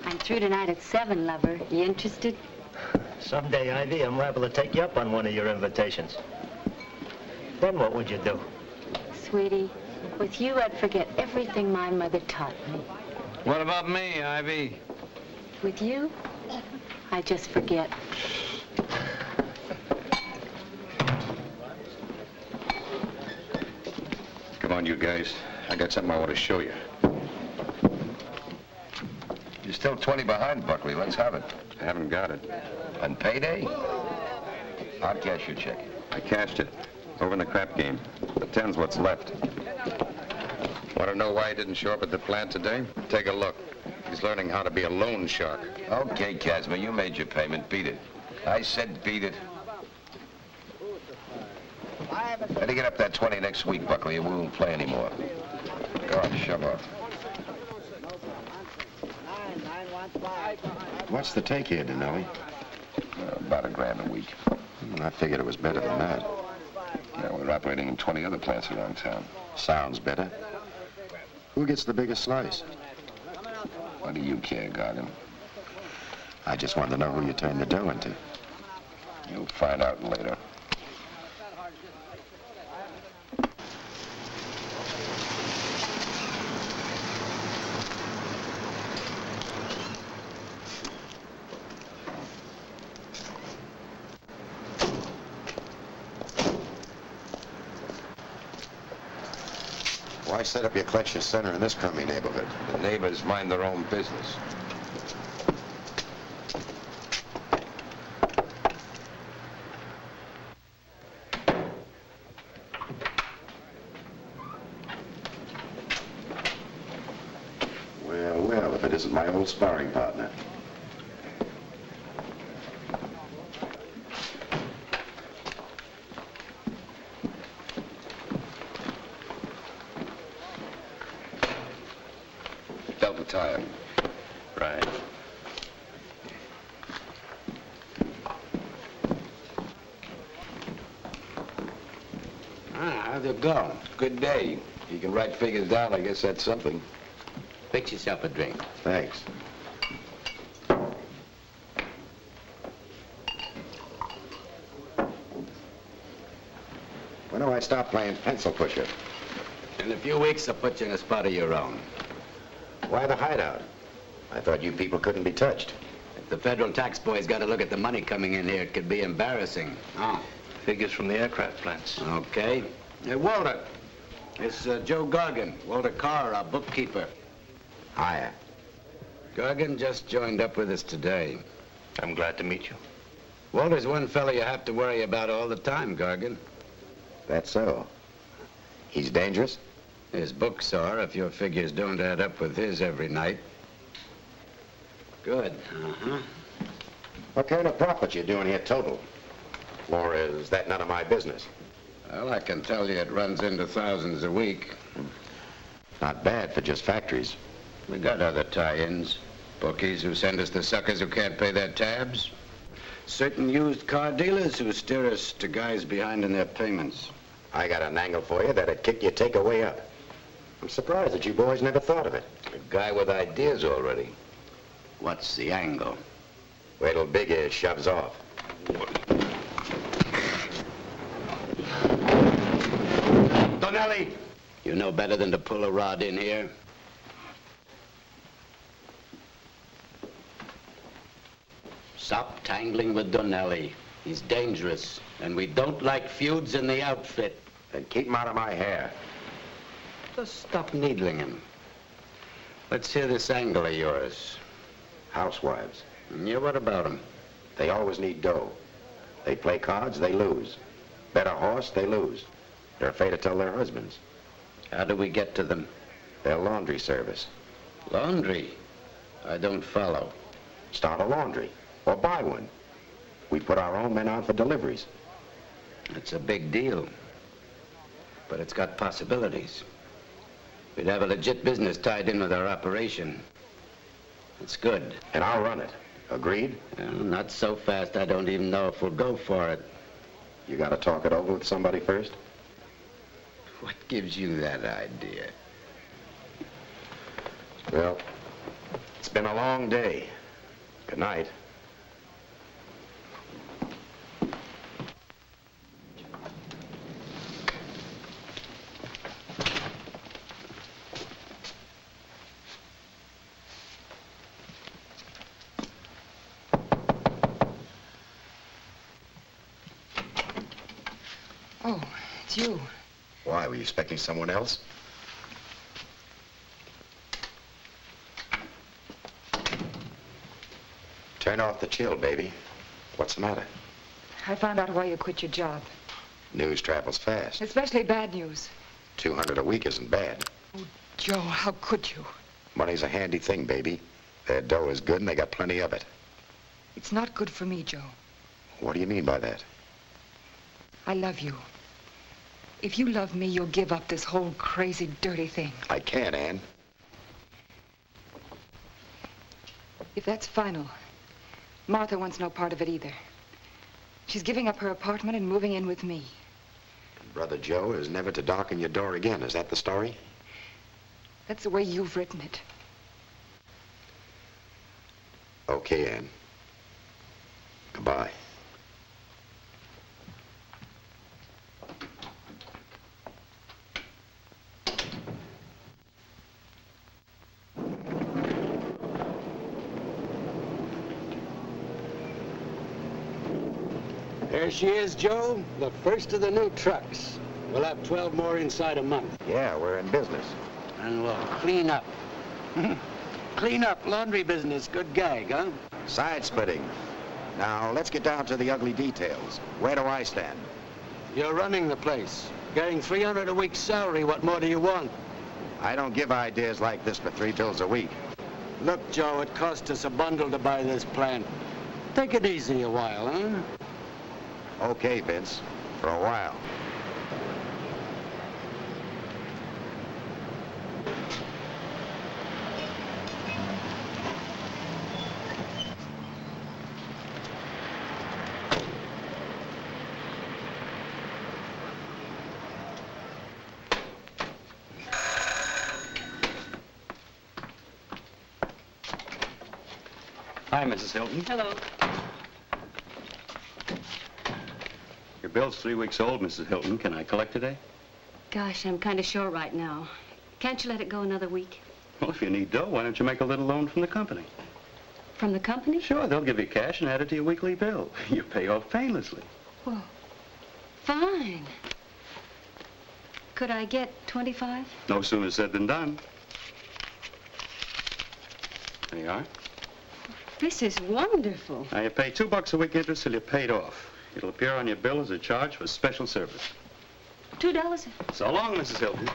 I'm through tonight at 7, lover. You interested? Someday, Ivy, I'm liable to take you up on one of your invitations. Then what would you do? Sweetie, with you I'd forget everything my mother taught me. What about me, Ivy? With you, I just forget. Come on, you guys. I got something I want to show you. You're still 20 behind, Buckley. Let's have it. I haven't got it. On payday? I'll cash your check. I cashed it. Over in the crap game. The 10's what's left. Want to know why he didn't show up at the plant today? Take a look. He's learning how to be a loan shark. Okay, Casma, you made your payment. Beat it. I said beat it. Better get up that 20 next week, Buckley, or we won't play anymore. Go on, shove off. What's the take here, Denelli? About $1,000 a week. I figured it was better than that. Yeah, we're operating in 20 other plants around town. Sounds better. Who gets the biggest slice? What do you care, Gargan? I just wanted to know who you turned the dough into. You'll find out later. Why set up your collection center in this crummy neighborhood? The neighbors mind their own business. Well, well, if it isn't my old sparring partner. Delta tire. Right. How'd it go? Good day. You can write figures down, I guess that's something. Fix yourself a drink. Thanks. When do I stop playing pencil pusher? In a few weeks, I'll put you in a spot of your own. Why the hideout? I thought you people couldn't be touched. If the federal tax boys got to look at the money coming in here, it could be embarrassing. Oh. Figures from the aircraft plants. Okay. Hey, Walter. It's Joe Gargan, Walter Carr, our bookkeeper. Hiya. Gargan just joined up with us today. I'm glad to meet you. Walter's one fellow you have to worry about all the time, Gargan. That's so. He's dangerous? His books are, if your figures don't add up with his every night. Good. Uh-huh. What kind of profit you doing here total? Or is that none of my business? Well, I can tell you it runs into thousands a week. Not bad for just factories. We got other tie-ins. Bookies who send us the suckers who can't pay their tabs. Certain used car dealers who steer us to guys behind in their payments. I got an angle for you that'd kick your takeaway up. I'm surprised that you boys never thought of it. A guy with ideas already. What's the angle? Wait till Big Ear shoves off. Donnelly! You know better than to pull a rod in here. Stop tangling with Donnelly. He's dangerous, and we don't like feuds in the outfit. Then keep him out of my hair. Just stop needling him. Let's hear this angle of yours. Housewives. Yeah, what about them? They always need dough. They play cards, they lose. Bet a horse, they lose. They're afraid to tell their husbands. How do we get to them? Their laundry service. Laundry? I don't follow. Start a laundry, or buy one. We put our own men on for deliveries. It's a big deal, but it's got possibilities. We'd have a legit business tied in with our operation. It's good. And I'll run it. Agreed? Well, not so fast. I don't even know if we'll go for it. You gotta talk it over with somebody first? What gives you that idea? Well, it's been a long day. Good night. Oh, it's you. Why, were you expecting someone else? Turn off the chill, baby. What's the matter? I found out why you quit your job. News travels fast. Especially bad news. 200 a week isn't bad. Oh, Joe, how could you? Money's a handy thing, baby. Their dough is good and they got plenty of it. It's not good for me, Joe. What do you mean by that? I love you. If you love me, you'll give up this whole crazy, dirty thing. I can't, Ann. If that's final, Martha wants no part of it either. She's giving up her apartment and moving in with me. And Brother Joe is never to darken your door again. Is that the story? That's the way you've written it. Okay, Ann. Goodbye. There she is, Joe, the first of the new trucks. We'll have 12 more inside a month. Yeah, we're in business. And we'll clean up. Clean up, laundry business, good gag, huh? Side splitting. Now, let's get down to the ugly details. Where do I stand? You're running the place. Getting $300 a week salary, what more do you want? I don't give ideas like this for $3 a week. Look, Joe, it cost us a bundle to buy this plant. Take it easy a while, huh? Okay, Vince, for a while. Hi, Mrs. Hilton. Hello. Your bill's 3 weeks old, Mrs. Hilton. Can I collect today? Gosh, I'm kind of short right now. Can't you let it go another week? Well, if you need dough, why don't you make a little loan from the company? From the company? Sure, they'll give you cash and add it to your weekly bill. You pay off painlessly. Well, fine. Could I get 25? No sooner said than done. There you are. This is wonderful. Now, you pay $2 a week interest till you're paid off. It'll appear on your bill as a charge for special service. $2. So long, Mrs. Hilton.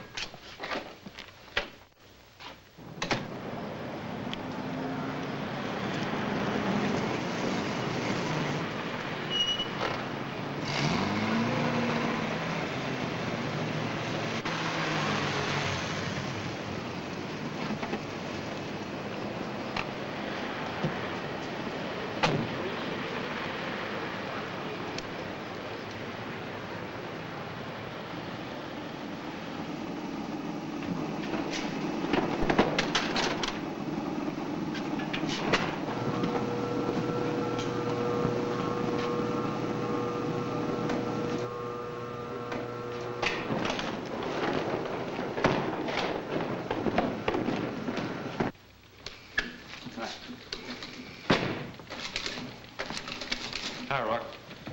Hi, Rock.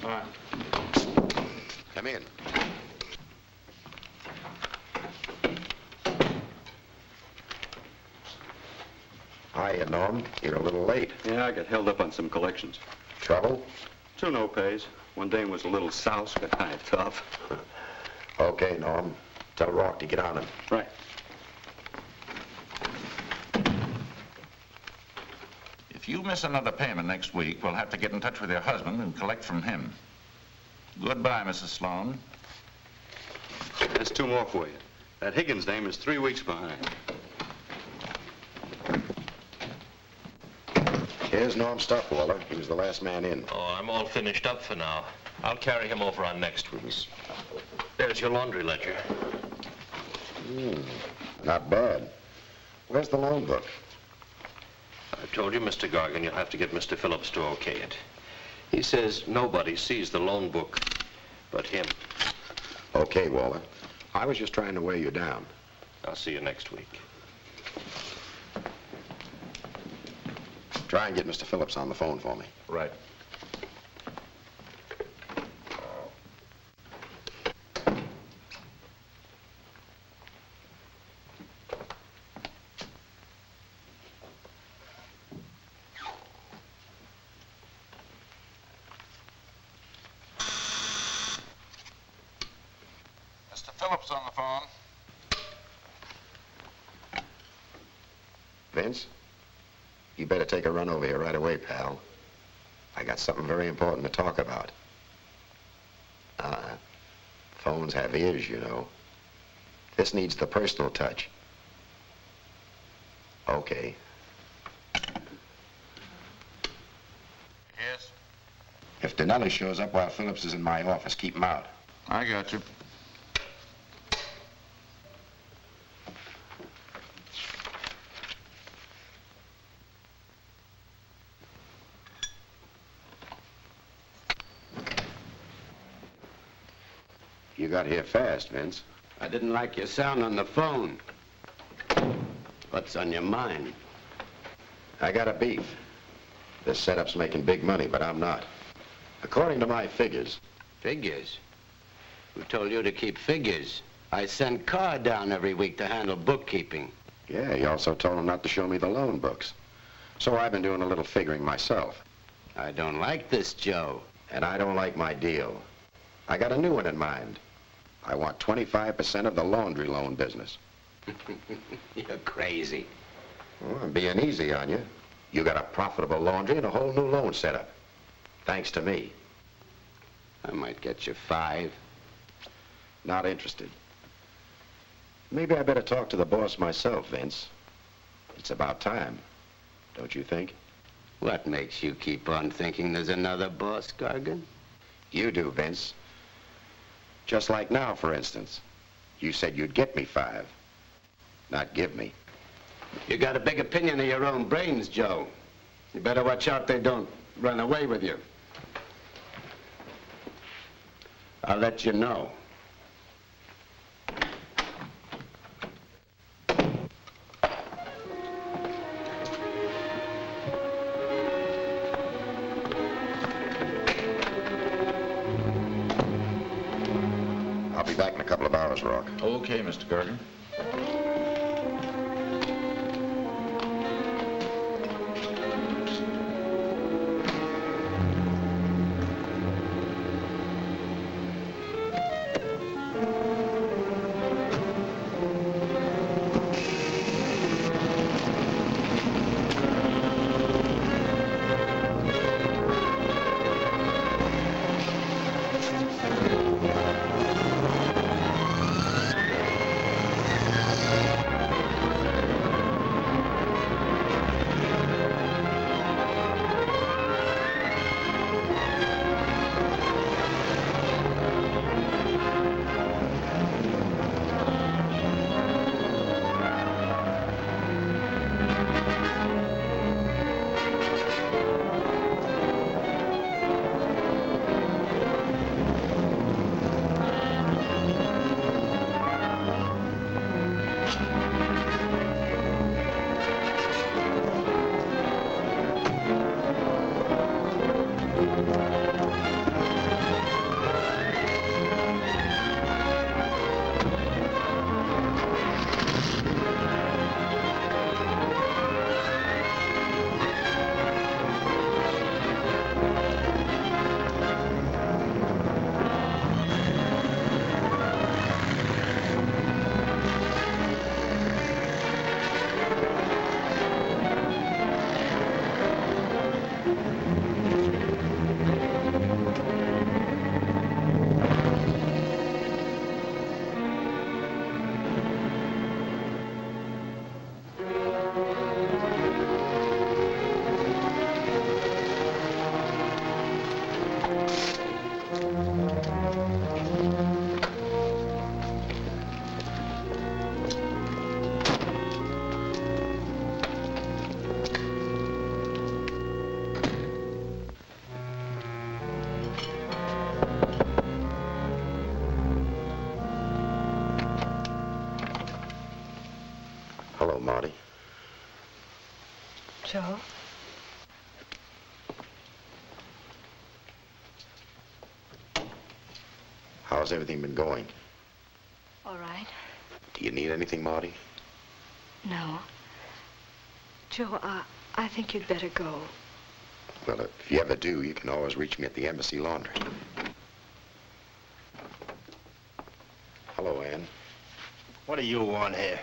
All right. Come in. Hiya, Norm. You're a little late. Yeah, I got held up on some collections. Trouble? 2 no-pays. One dame was a little souse, but kind of tough. Okay, Norm. Tell Rock to get on him. Right. If you miss another payment next week, we'll have to get in touch with your husband and collect from him. Goodbye, Mrs. Sloan. There's 2 more for you. That Higgins dame is 3 weeks behind. Here's Norm's stuff, Waller. He was the last man in. Oh, I'm all finished up for now. I'll carry him over on next week's. There's your laundry ledger. Not bad. Where's the loan book? I told you, Mr. Gargan, you'll have to get Mr. Phillips to okay it. He says nobody sees the loan book but him. Okay, Waller. I was just trying to weigh you down. I'll see you next week. Try and get Mr. Phillips on the phone for me. Right. Mr. Phillips on the phone. Vince, you better take a run over here right away, pal. I got something very important to talk about. Phones have ears, you know. This needs the personal touch. Okay. Yes? If Dinelli shows up while Phillips is in my office, keep him out. I got you. You got here fast, Vince. I didn't like your sound on the phone. What's on your mind? I got a beef. This setup's making big money, but I'm not. According to my figures. Figures? Who told you to keep figures? I send Carr down every week to handle bookkeeping. Yeah, he also told him not to show me the loan books. So I've been doing a little figuring myself. I don't like this, Joe. And I don't like my deal. I got a new one in mind. I want 25% of the laundry loan business. You're crazy. Well, I'm being easy on you. You got a profitable laundry and a whole new loan setup. Thanks to me. I might get you 5. Not interested. Maybe I better talk to the boss myself, Vince. It's about time, don't you think? What makes you keep on thinking there's another boss, Gargan? You do, Vince. Just like now, for instance. You said you'd get me 5. Not give me. You got a big opinion of your own brains, Joe. You better watch out they don't run away with you. I'll let you know. I'll be back in a couple of hours, Rourke. Okay, Mr. Gargan. Hello, Marty. Joe? How's everything been going? All right. Do you need anything, Marty? No. Joe, I think you'd better go. Well, if you ever do, you can always reach me at the embassy laundry. Hello, Ann. What do you want here?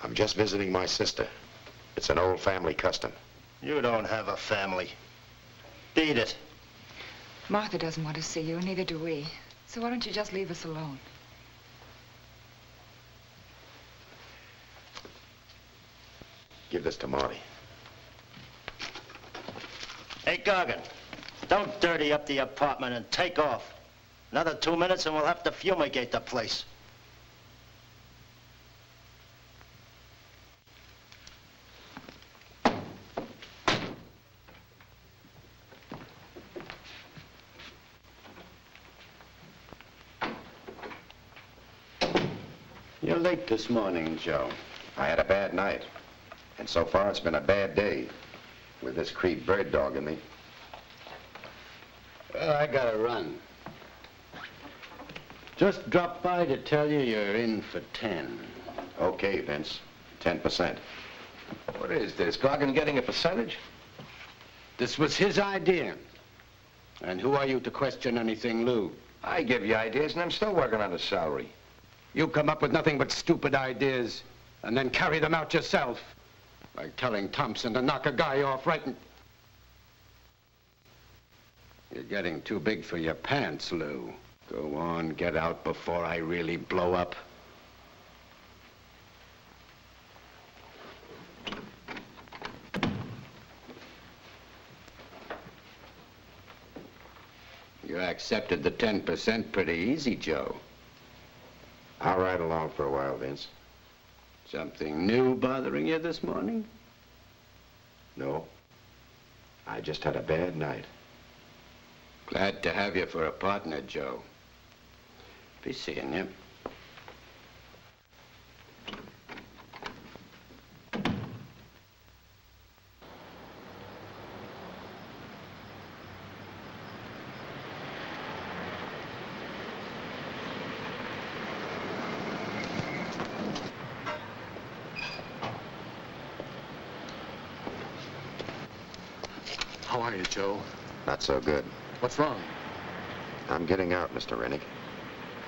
I'm just visiting my sister. It's an old family custom. You don't have a family. Beat it. Martha doesn't want to see you, and neither do we. So why don't you just leave us alone? Give this to Marty. Hey, Gargan, don't dirty up the apartment and take off. Another 2 minutes and we'll have to fumigate the place. You're late this morning, Joe. I had a bad night. And so far, it's been a bad day with this Creed bird dog in me. Well, I gotta run. Just dropped by to tell you you're in for 10. Okay, Vince. 10%. What is this? Gargan getting a percentage? This was his idea. And who are you to question anything, Lou? I give you ideas, and I'm still working on a salary. You come up with nothing but stupid ideas and then carry them out yourself. Like telling Thompson to knock a guy off right in... You're getting too big for your pants, Lou. Go on, get out before I really blow up. You accepted the 10% pretty easy, Joe. I'll ride along for a while, Vince. Something new bothering you this morning? No. I just had a bad night. Glad to have you for a partner, Joe. Be seeing you. days, Joe. Not so good. What's wrong? I'm getting out, Mr. Rennick.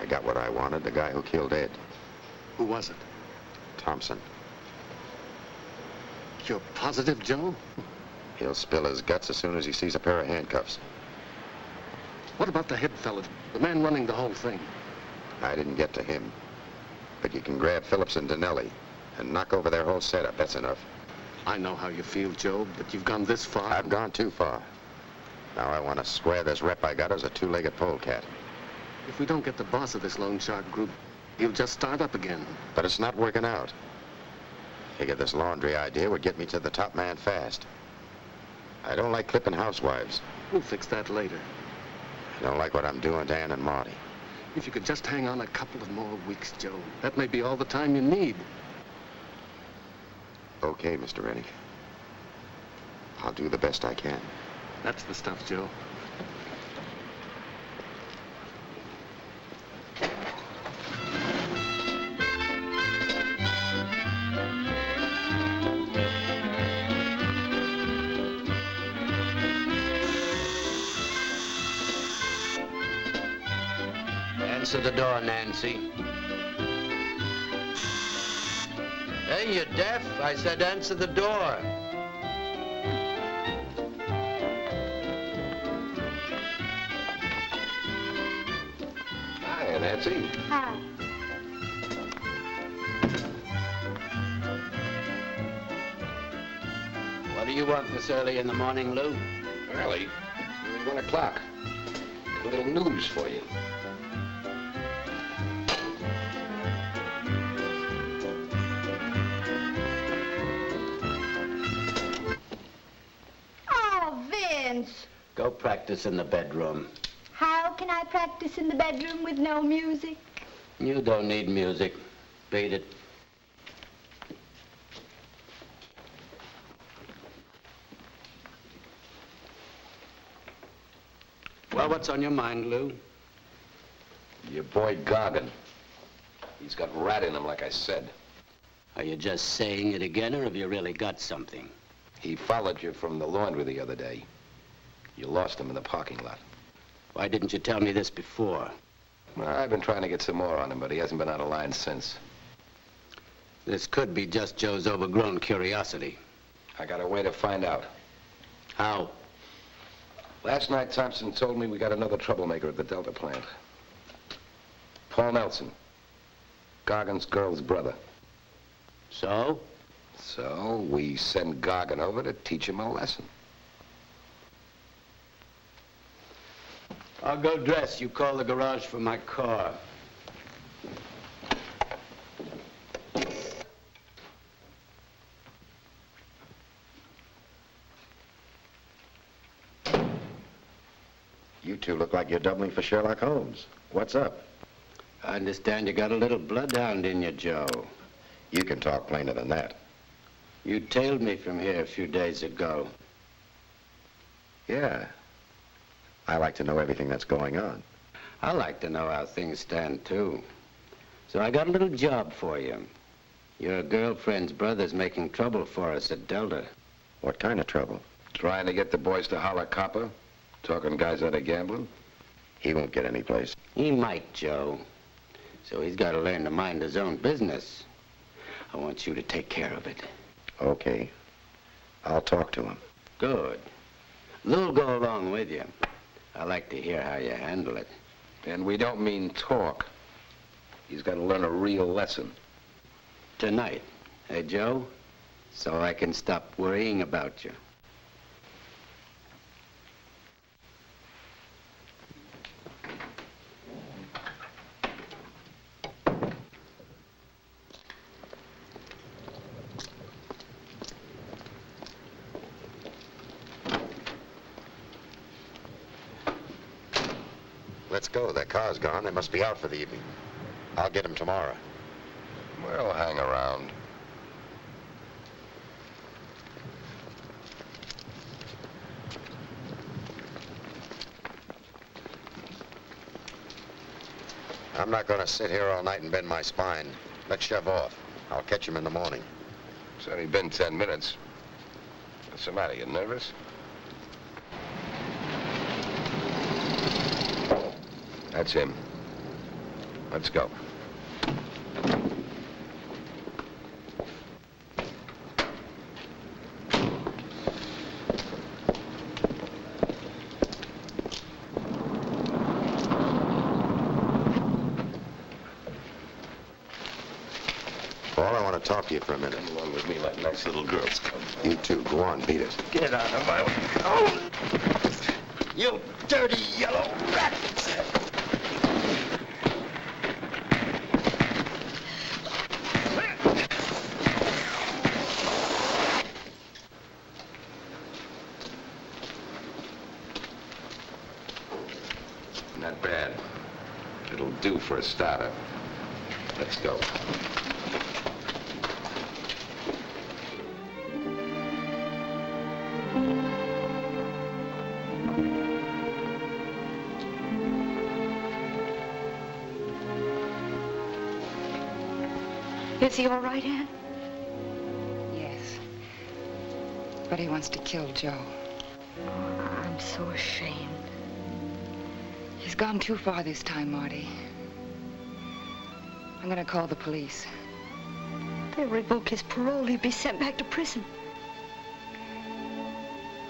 I got what I wanted, the guy who killed Ed. Who was it? Thompson. You're positive, Joe? He'll spill his guts as soon as he sees a pair of handcuffs. What about the head fella, the man running the whole thing? I didn't get to him. But you can grab Phillips and Donnelly and knock over their whole setup. That's enough. I know how you feel, Joe, but you've gone this far. I've gone too far. Now I want to square this rep I got as a two-legged polecat. If we don't get the boss of this loan shark group, he'll just start up again. But it's not working out. Figured this laundry idea would get me to the top man fast. I don't like clipping housewives. We'll fix that later. I don't like what I'm doing to Ann and Marty. If you could just hang on a couple of more weeks, Joe, that may be all the time you need. Okay, Mr. Rennick. I'll do the best I can. That's the stuff, Joe. Answer the door, Nancy. Hey, you deaf? I said answer the door. Hi, Nancy. Hi. What do you want this early in the morning, Lou? Early? 1 o'clock. A little news for you. Oh, Vince. Go practice in the bedroom. How can I practice in the bedroom with no music? You don't need music. Beat it. Well, what's on your mind, Lou? Your boy Gargan. He's got rat in him, like I said. Are you just saying it again, or have you really got something? He followed you from the laundry the other day. You lost him in the parking lot. Why didn't you tell me this before? Well, I've been trying to get some more on him, but he hasn't been out of line since. This could be just Joe's overgrown curiosity. I got a way to find out. How? Last night, Thompson told me we got another troublemaker at the Delta plant. Paul Nelson. Gargan's girl's brother. So? So, we send Gargan over to teach him a lesson. I'll go dress. You call the garage for my car. You two look like you're doubling for Sherlock Holmes. What's up? I understand you got a little bloodhound in you, Joe. You can talk plainer than that. You tailed me from here a few days ago. Yeah. I like to know everything that's going on. I like to know how things stand, too. So I got a little job for you. Your girlfriend's brother's making trouble for us at Delta. What kind of trouble? Trying to get the boys to holler copper? Talking guys out of gambling? He won't get any place. He might, Joe. So he's got to learn to mind his own business. I want you to take care of it. Okay. I'll talk to him. Good. Lou'll go along with you. I like to hear how you handle it. And we don't mean talk. He's got to learn a real lesson. Tonight, eh, Joe? So I can stop worrying about you. Let's go. Their car's gone. They must be out for the evening. I'll get them tomorrow. We'll hang around. I'm not going to sit here all night and bend my spine. Let's shove off. I'll catch him in the morning. It's only been 10 minutes. What's the matter? You nervous? That's him. Let's go. Paul, I want to talk to you for a minute. Come along with me like nice little girls come. You too. Go on, beat it. Get out of my way. Oh! You dirty yellow rat! Not bad. It'll do for a starter. Let's go. Is he all right, Ann? Yes. But he wants to kill Joe. I'm so ashamed. He's gone too far this time, Marty. I'm gonna call the police. They'll revoke his parole. He'll be sent back to prison.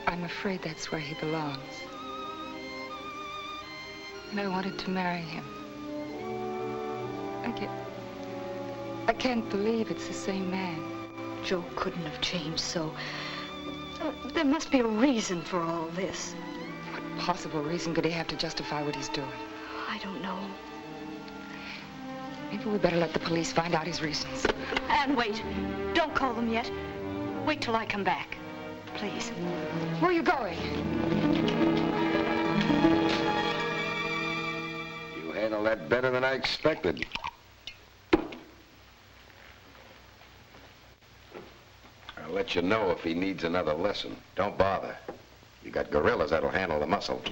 I'm afraid that's where he belongs. And I wanted to marry him. I can't believe it's the same man. Joe couldn't have changed so. There must be a reason for all this. What possible reason could he have to justify what he's doing? I don't know. Maybe we better let the police find out his reasons. And wait. Don't call them yet. Wait till I come back. Please. Where are you going? You handled that better than I expected. I'll let you know if he needs another lesson. Don't bother. You got gorillas that'll handle the muscle.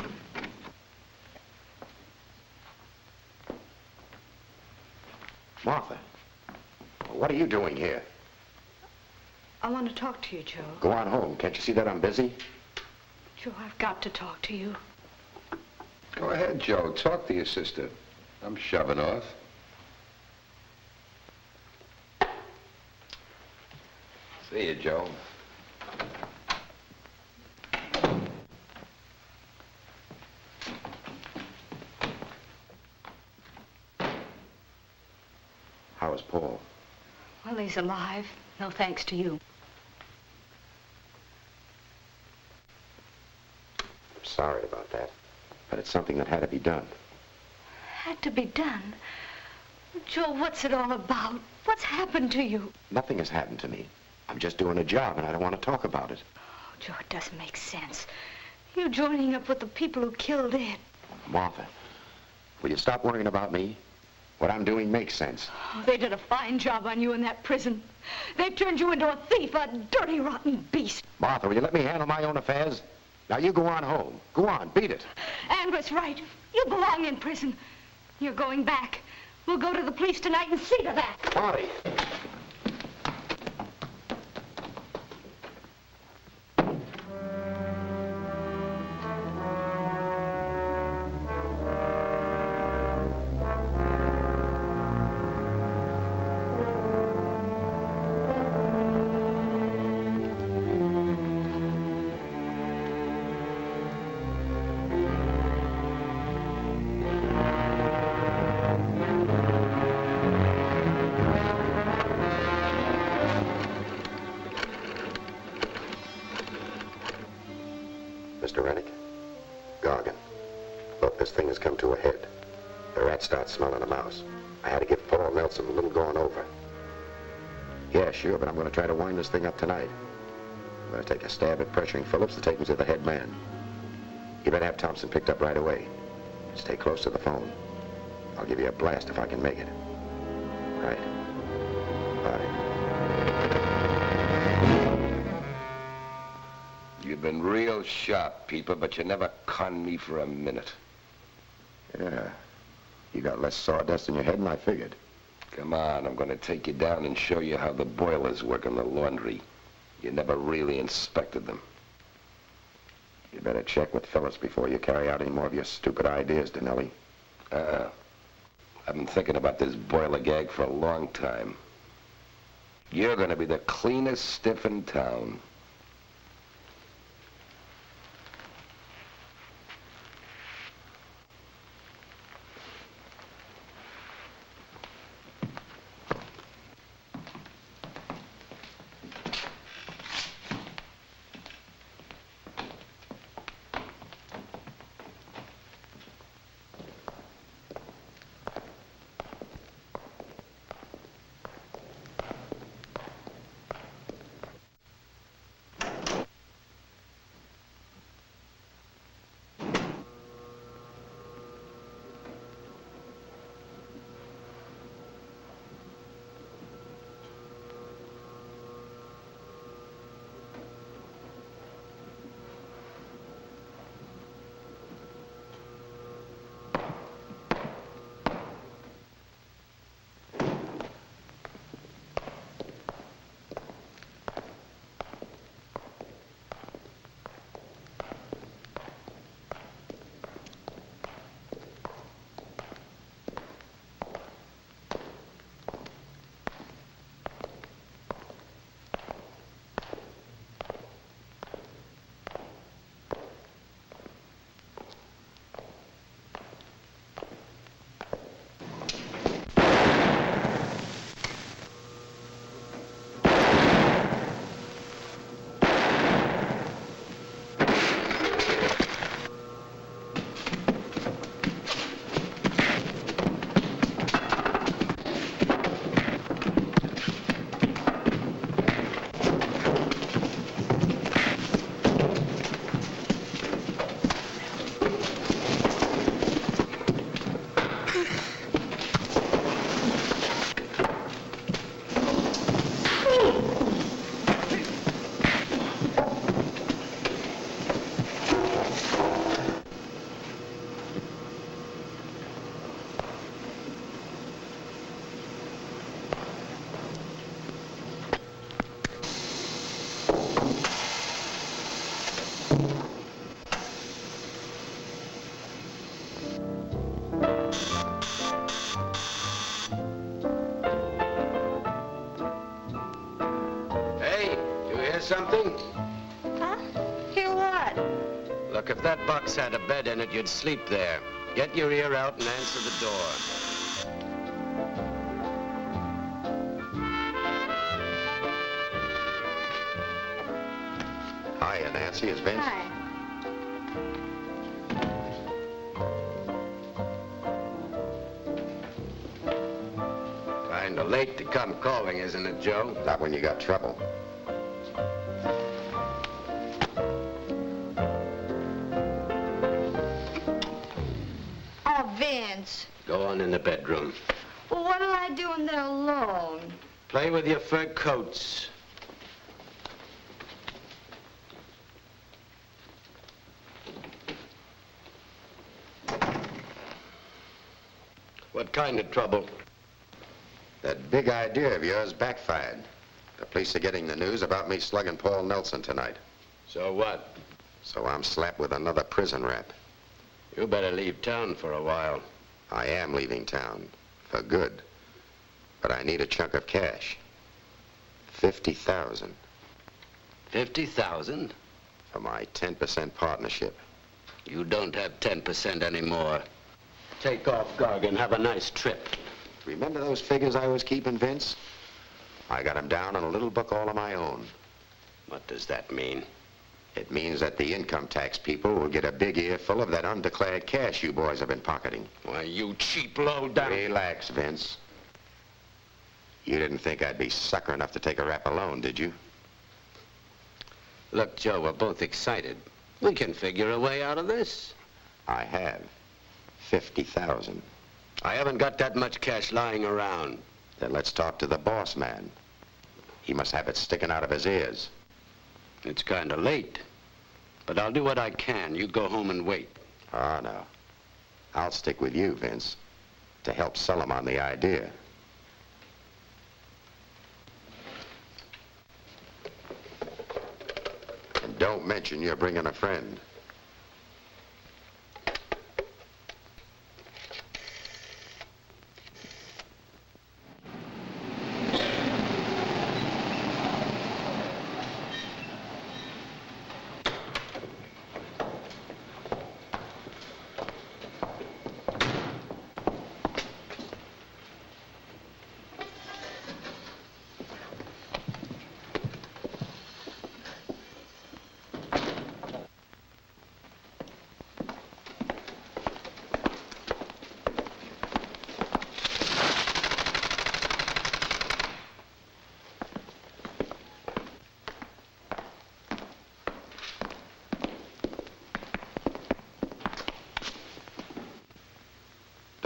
Martha, what are you doing here? I want to talk to you, Joe. Go on home. Can't you see that I'm busy? Joe, I've got to talk to you. Go ahead, Joe. Talk to your sister. I'm shoving off. See you, Joe. How is Paul? Well, he's alive. No thanks to you. I'm sorry about that, but it's something that had to be done. Had to be done. Joe, what's it all about? What's happened to you? Nothing has happened to me. I'm just doing a job, and I don't want to talk about it. Oh, Joe, it doesn't make sense. You joining up with the people who killed Ed. Martha, will you stop worrying about me? What I'm doing makes sense. Oh, they did a fine job on you in that prison. They turned you into a thief, a dirty, rotten beast. Martha, will you let me handle my own affairs? Now, you go on home. Go on, beat it. And was right. You belong in prison. You're going back. We'll go to the police tonight and see to that. Marty. Mr. Rennick, Gargan, look, this thing has come to a head. The rat starts smelling a mouse. I had to give Paul Nelson a little going over. Yeah, sure, but I'm going to try to wind this thing up tonight. I'm going to take a stab at pressuring Phillips to take me to the head man. You better have Thompson picked up right away. Stay close to the phone. I'll give you a blast if I can make it. Right. Bye. You've been real sharp, Peeper, but you never conned me for a minute. Yeah. You got less sawdust in your head than I figured. Come on, I'm going to take you down and show you how the boilers work in the laundry. You never really inspected them. You better check with Phyllis before you carry out any more of your stupid ideas, Dinelli. I've been thinking about this boiler gag for a long time. You're gonna be the cleanest stiff in town. Something? Huh? Hear what? Look, if that box had a bed in it, you'd sleep there. Get your ear out and answer the door. Hiya, Nancy. It's Vince. Hi. Kinda late to come calling, isn't it, Joe? Not when you got trouble. Vince. Go on in the bedroom. Well, what'll I do in there alone? Play with your fur coats. What kind of trouble? That big idea of yours backfired. The police are getting the news about me slugging Paul Nelson tonight. So what? So I'm slapped with another prison rap. You better leave town for a while. I am leaving town. For good. But I need a chunk of cash. 50,000. 50,000? For my 10% partnership. You don't have 10% anymore. Take off, Gargan. Have a nice trip. Remember those figures I was keeping, Vince? I got them down in a little book all of my own. What does that mean? It means that the income tax people will get a big earful of that undeclared cash you boys have been pocketing. Why, you cheap low-down... Relax, Vince. You didn't think I'd be sucker enough to take a rap alone, did you? Look, Joe, we're both excited. We can figure a way out of this. I have. 50,000. I haven't got that much cash lying around. Then let's talk to the boss man. He must have it sticking out of his ears. It's kind of late. But I'll do what I can. You go home and wait. Oh, no. I'll stick with you, Vince, to help sell him on the idea. And don't mention you're bringing a friend.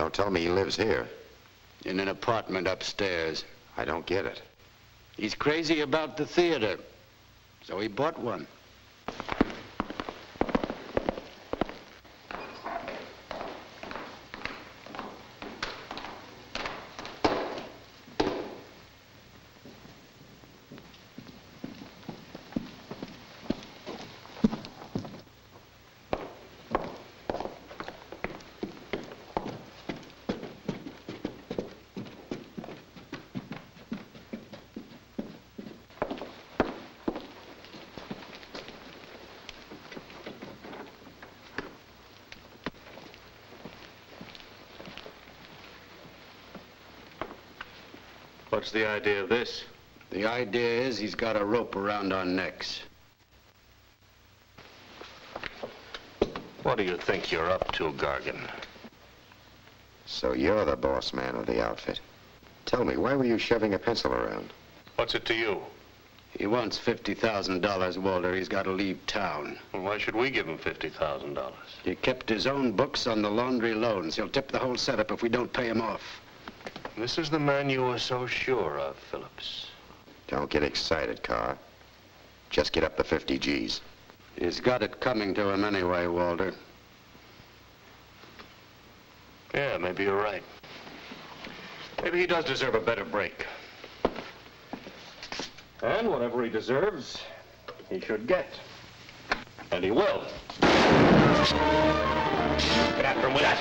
Don't tell me he lives here. In an apartment upstairs. I don't get it. He's crazy about the theater, so he bought one. What's the idea of this? The idea is he's got a rope around our necks. What do you think you're up to, Gargan? So you're the boss man of the outfit. Tell me, why were you shoving a pencil around? What's it to you? He wants $50,000, Walter. He's got to leave town. Well, why should we give him $50,000? He kept his own books on the laundry loans. He'll tip the whole setup if we don't pay him off. This is the man you were so sure of, Phillips. Don't get excited, Carr. Just get up the 50 G's. He's got it coming to him anyway, Walter. Yeah, maybe you're right. Maybe he does deserve a better break. And whatever he deserves, he should get. And he will. Get after him with that.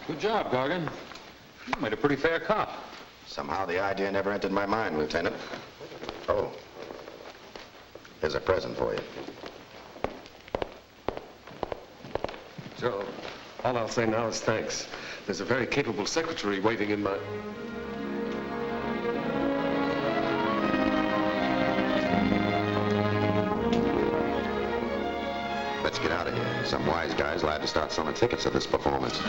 Good job, Gargan. You made a pretty fair cop. Somehow the idea never entered my mind, Lieutenant. Oh, here's a present for you. Joe, all I'll say now is thanks. There's a very capable secretary waiting in my... Let's get out of here. Some wise guy's allowed to start selling tickets at this performance.